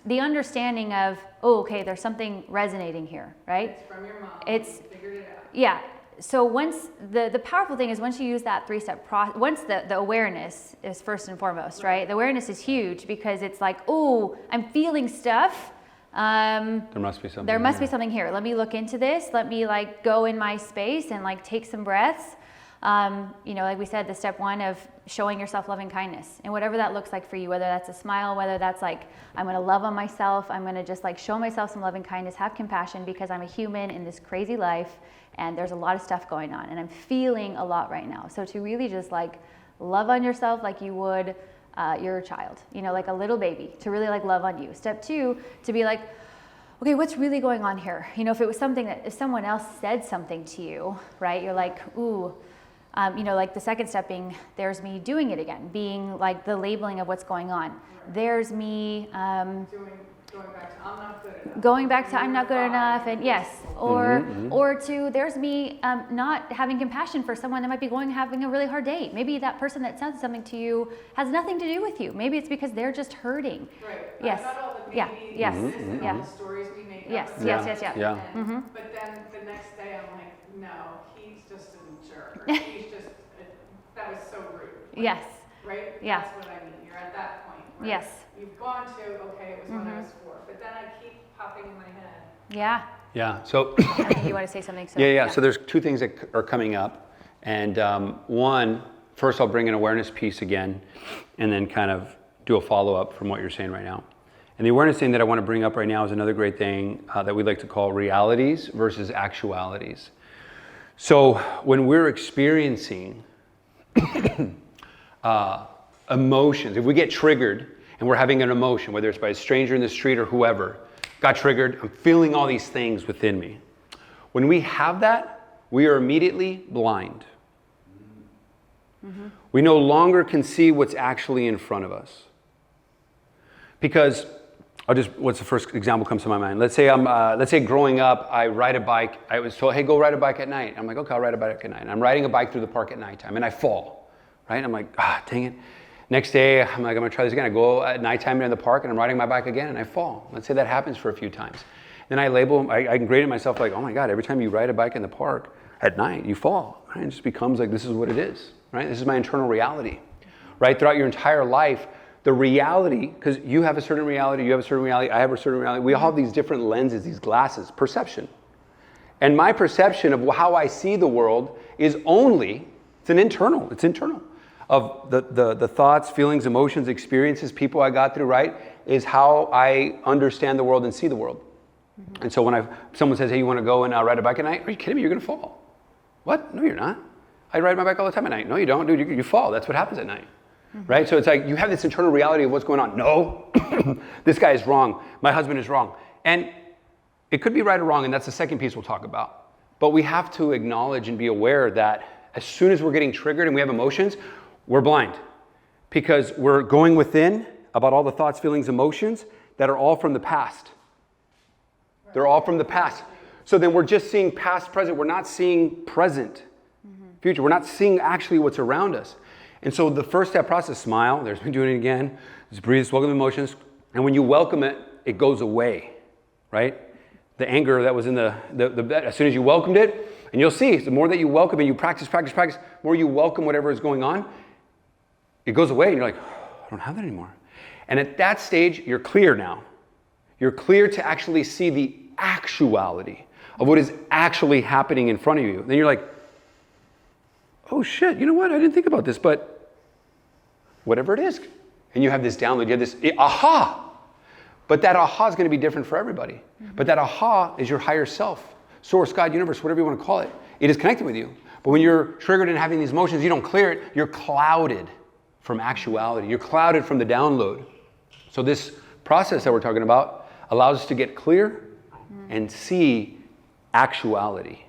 the understanding of, okay, there's something resonating here, right? It's from your mom. You figured it out. Yeah. So once the powerful thing is once you use that 3-step process, once the awareness is first and foremost, right? The awareness is huge because it's like, I'm feeling stuff. There must be something. There must be something here. Let me look into this. Let me like go in my space and like take some breaths. Like we said, the step 1 of showing yourself loving kindness and whatever that looks like for you, whether that's a smile, whether that's like, I'm going to love on myself. I'm going to just like show myself some loving kindness, have compassion because I'm a human in this crazy life and there's a lot of stuff going on and I'm feeling a lot right now. So to really just like love on yourself like you would your child, like a little baby, to really like love on you. Step 2, to be like, okay, what's really going on here? If it was something that if someone else said something to you, right? You're like, ooh, like the second step being, there's me doing it again, being like the labeling of what's going on. There's me going back to I'm not good enough, and yes, or to there's me not having compassion for someone that might be having a really hard day. Maybe that person that said something to you has nothing to do with you. Maybe it's because they're just hurting. Right. Yes. Not all the Yeah. Yes. and Yeah. all the stories we make Yes. up. Yes. Yeah. But then the next day I'm like, no, he's just a jerk. Or he's just, that was so rude. Like, Yes. Right? Yeah. That's what I mean. You're at that point. Where Yes. You've gone to, okay, it was what I was for. But then I keep popping in my head. Yeah. Yeah. So. I think you want to say something. So, Yeah. So there's two things that are coming up, and one, first I'll bring an awareness piece again, and then kind of do a follow up from what you're saying right now. And the awareness thing that I want to bring up right now is another great thing that we like to call realities versus actualities. So when we're experiencing emotions, if we get triggered and we're having an emotion, whether it's by a stranger in the street or whoever, got triggered, I'm feeling all these things within me. When we have that, we are immediately blind. We no longer can see what's actually in front of us. Because, what's the first example comes to my mind? Let's say growing up, I ride a bike. I was told, hey, go ride a bike at night. I'm like, okay, I'll ride a bike at night. And I'm riding a bike through the park at nighttime, and I fall, right? I'm like, dang it. Next day, I'm like, I'm gonna try this again. I go at nighttime in the park, and I'm riding my bike again, and I fall. Let's say that happens for a few times. Then I can grade it myself like, oh my God, every time you ride a bike in the park at night, you fall. Right? It just becomes like, this is what it is, right? This is my internal reality, right? Throughout your entire life, the reality, because you have a certain reality, you have a certain reality, I have a certain reality. We all have these different lenses, these glasses, perception. And my perception of how I see the world is it's internal, of the thoughts, feelings, emotions, experiences, people I got through, right, is how I understand the world and see the world. And so when someone says, hey, you want to go and ride a bike at night? Are you kidding me? You're going to fall. What? No, you're not. I ride my bike all the time at night. No, you don't, dude. You fall. That's what happens at night. Right? So it's like you have this internal reality of what's going on. No, this guy is wrong. My husband is wrong. And it could be right or wrong, and that's the second piece we'll talk about. But we have to acknowledge and be aware that as soon as we're getting triggered and we have emotions, we're blind. Because we're going within about all the thoughts, feelings, emotions that are all from the past. They're all from the past. So then we're just seeing past, present. We're not seeing present, future. We're not seeing actually what's around us. And so the first step process, smile, there's me doing it again, just breathe, welcome the emotions, and when you welcome it, it goes away, right? The anger that was in the as soon as you welcomed it, and you'll see, the more that you welcome and you practice, the more you welcome whatever is going on, it goes away, and you're like, I don't have that anymore. And at that stage, you're clear now. You're clear to actually see the actuality of what is actually happening in front of you. Then you're like, oh shit, you know what? I didn't think about this, but whatever it is. And you have this download, you have this aha. But that aha is going to be different for everybody. But that aha is your higher self, source, God, universe, whatever you want to call it. It is connected with you. But when you're triggered and having these emotions, you don't clear it, you're clouded from actuality. You're clouded from the download. So this process that we're talking about allows us to get clear and see actuality.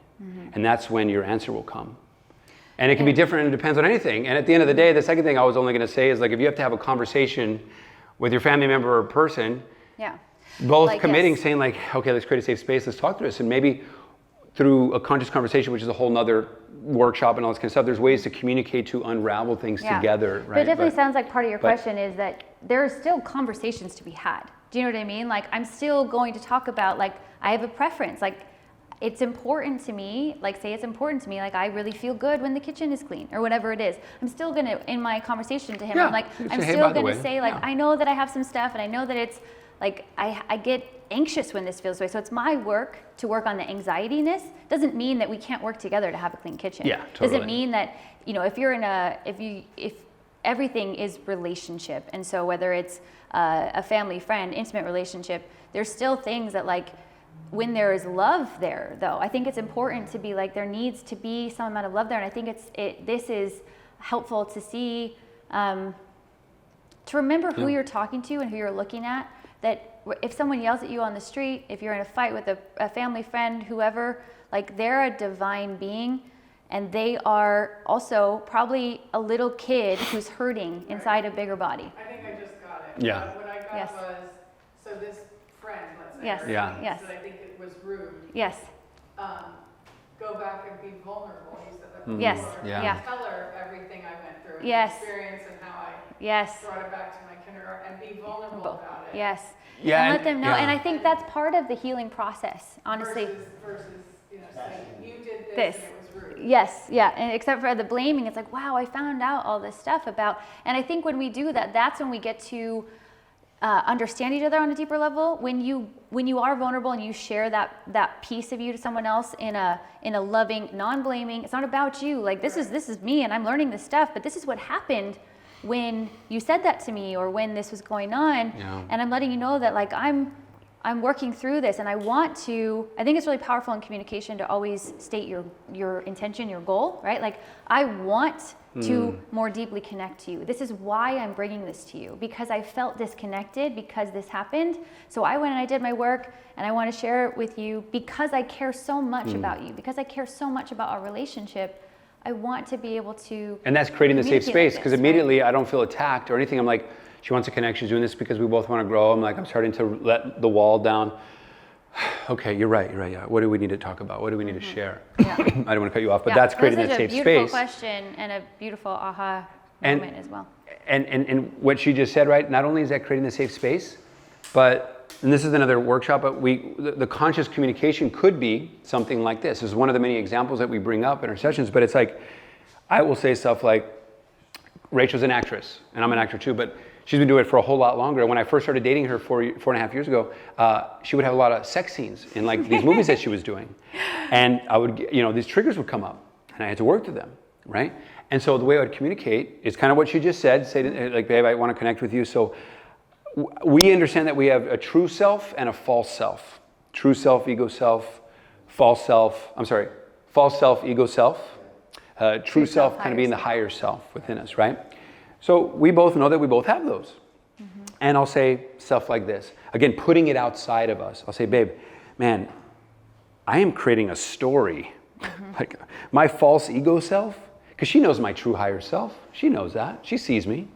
And that's when your answer will come. And it can be different and it depends on anything. And at the end of the day, the second thing I was only going to say is like if you have to have a conversation with your family member or person, both like, committing, saying like, okay, let's create a safe space, let's talk through this. And maybe through a conscious conversation, which is a whole nother workshop and all this kind of stuff, there's ways to communicate to unravel things together. Right? But it definitely sounds like part of your question is that there are still conversations to be had. Do you know what I mean? Like I'm still going to talk about like, I have a preference. Like it's important to me, like say it's important to me, like I really feel good when the kitchen is clean or whatever it is. I'm still gonna, in my conversation to him, I'm like, I'm still gonna say like, I know that I have some stuff and I know that it's like, I get anxious when this feels this way. So it's my work to work on the anxiety-ness. Doesn't mean that we can't work together to have a clean kitchen. Yeah, totally. Doesn't mean that, you know, if you're in if everything is relationship. And so whether it's a family, friend, intimate relationship, there's still things that like, when there is love there, though, I think it's important to be like, there needs to be some amount of love there. And I think this is helpful to see, to remember who you're talking to and who you're looking at, that if someone yells at you on the street, if you're in a fight with a family friend, whoever, like they're a divine being and they are also probably a little kid who's hurting inside a bigger body. I think I just got it. Yeah. What I got was, so this friend, let's say, Yes. Yeah. Yes. that I think it was rude. Yes. Go back and be vulnerable. You said that before. Yes. Yeah. Yeah. Tell her everything I went through and Yes. the experience and how I Yes. brought it back to my kindergarten and be vulnerable about it. Yes. Yeah, And let them know. yeah. And I think that's part of the healing process, honestly. Versus saying you did This. and it was rude. Yes, yeah, and except for the blaming, it's like, wow, I found out all this stuff about, and I think when we do that, that's when we get to understand each other on a deeper level. When you are vulnerable and you share that piece of you to someone else in a loving, non-blaming, it's not about you. Like this is me, and I'm learning this stuff, but this is what happened when you said that to me, or when this was going on, and I'm letting you know that like I'm working through this, and I think it's really powerful in communication to always state your intention, your goal, right? Like, I want to more deeply connect to you. This is why I'm bringing this to you, because I felt disconnected because this happened. So I went and I did my work, and I want to share it with you because I care so much about you, because I care so much about our relationship. I want to be able to. And that's creating the safe space, because like this, immediately I don't feel attacked or anything. I'm like, she wants a connection. She's doing this because we both want to grow. I'm starting to let the wall down. Okay, you're right. Yeah. What do we need to talk about? What do we need to share? Yeah. I don't want to cut you off, but that's creating that safe space. That's a beautiful space. question and a beautiful aha moment as well. And what she just said, right? Not only is that creating the safe space, but, and this is another workshop, but the conscious communication could be something like this. This is one of the many examples that we bring up in our sessions, but it's like, I will say stuff like, Rachel's an actress, and I'm an actor too, but she's been doing it for a whole lot longer. When I first started dating her 4.5 years ago, she would have a lot of sex scenes in like these movies that she was doing. And I would, these triggers would come up, and I had to work through them, right? And so the way I would communicate is kind of what she just said, say like, babe, I want to connect with you. So we understand that we have a true self and a false self. True self, ego self, false self, ego self. True self kind of being the higher self within us, right? So we both know that we both have those. And I'll say stuff like this. Again, putting it outside of us. I'll say, babe, man, I am creating a story. Like my false ego self, because she knows my true higher self. She knows that. She sees me.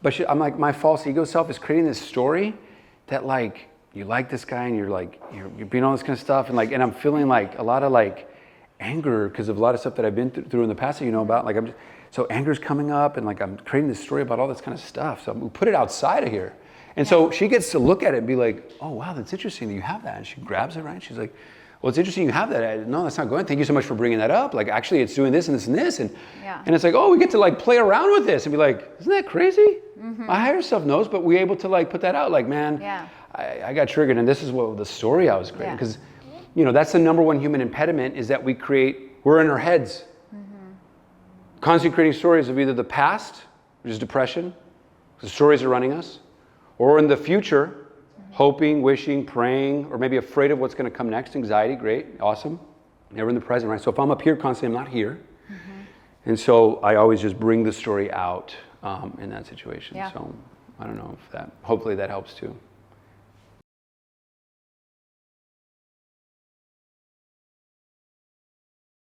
But I'm like, my false ego self is creating this story that like, you like this guy and you're like, you're being all this kind of stuff. And I'm feeling like a lot of like anger because of a lot of stuff that I've been through in the past that you know about. Like so anger's coming up and like I'm creating this story about all this kind of stuff. So we put it outside of here. And so she gets to look at it and be like, oh, wow, that's interesting that you have that. And she grabs it, right? She's like, well, it's interesting you have that. No, that's not going. Thank you so much for bringing that up. Like, actually, it's doing this and this and this. And it's like, oh, we get to like play around with this and be like, isn't that crazy? My higher self knows, but we're able to like put that out. Like, man, I got triggered and this is what the story I was creating. Because, that's the number one human impediment is that we're in our heads. Constantly creating stories of either the past, which is depression, the stories are running us, or in the future, hoping, wishing, praying, or maybe afraid of what's going to come next. Anxiety, great, awesome. Never in the present, right? So if I'm up here constantly, I'm not here. And so I always just bring the story out in that situation. So I don't know if hopefully that helps too.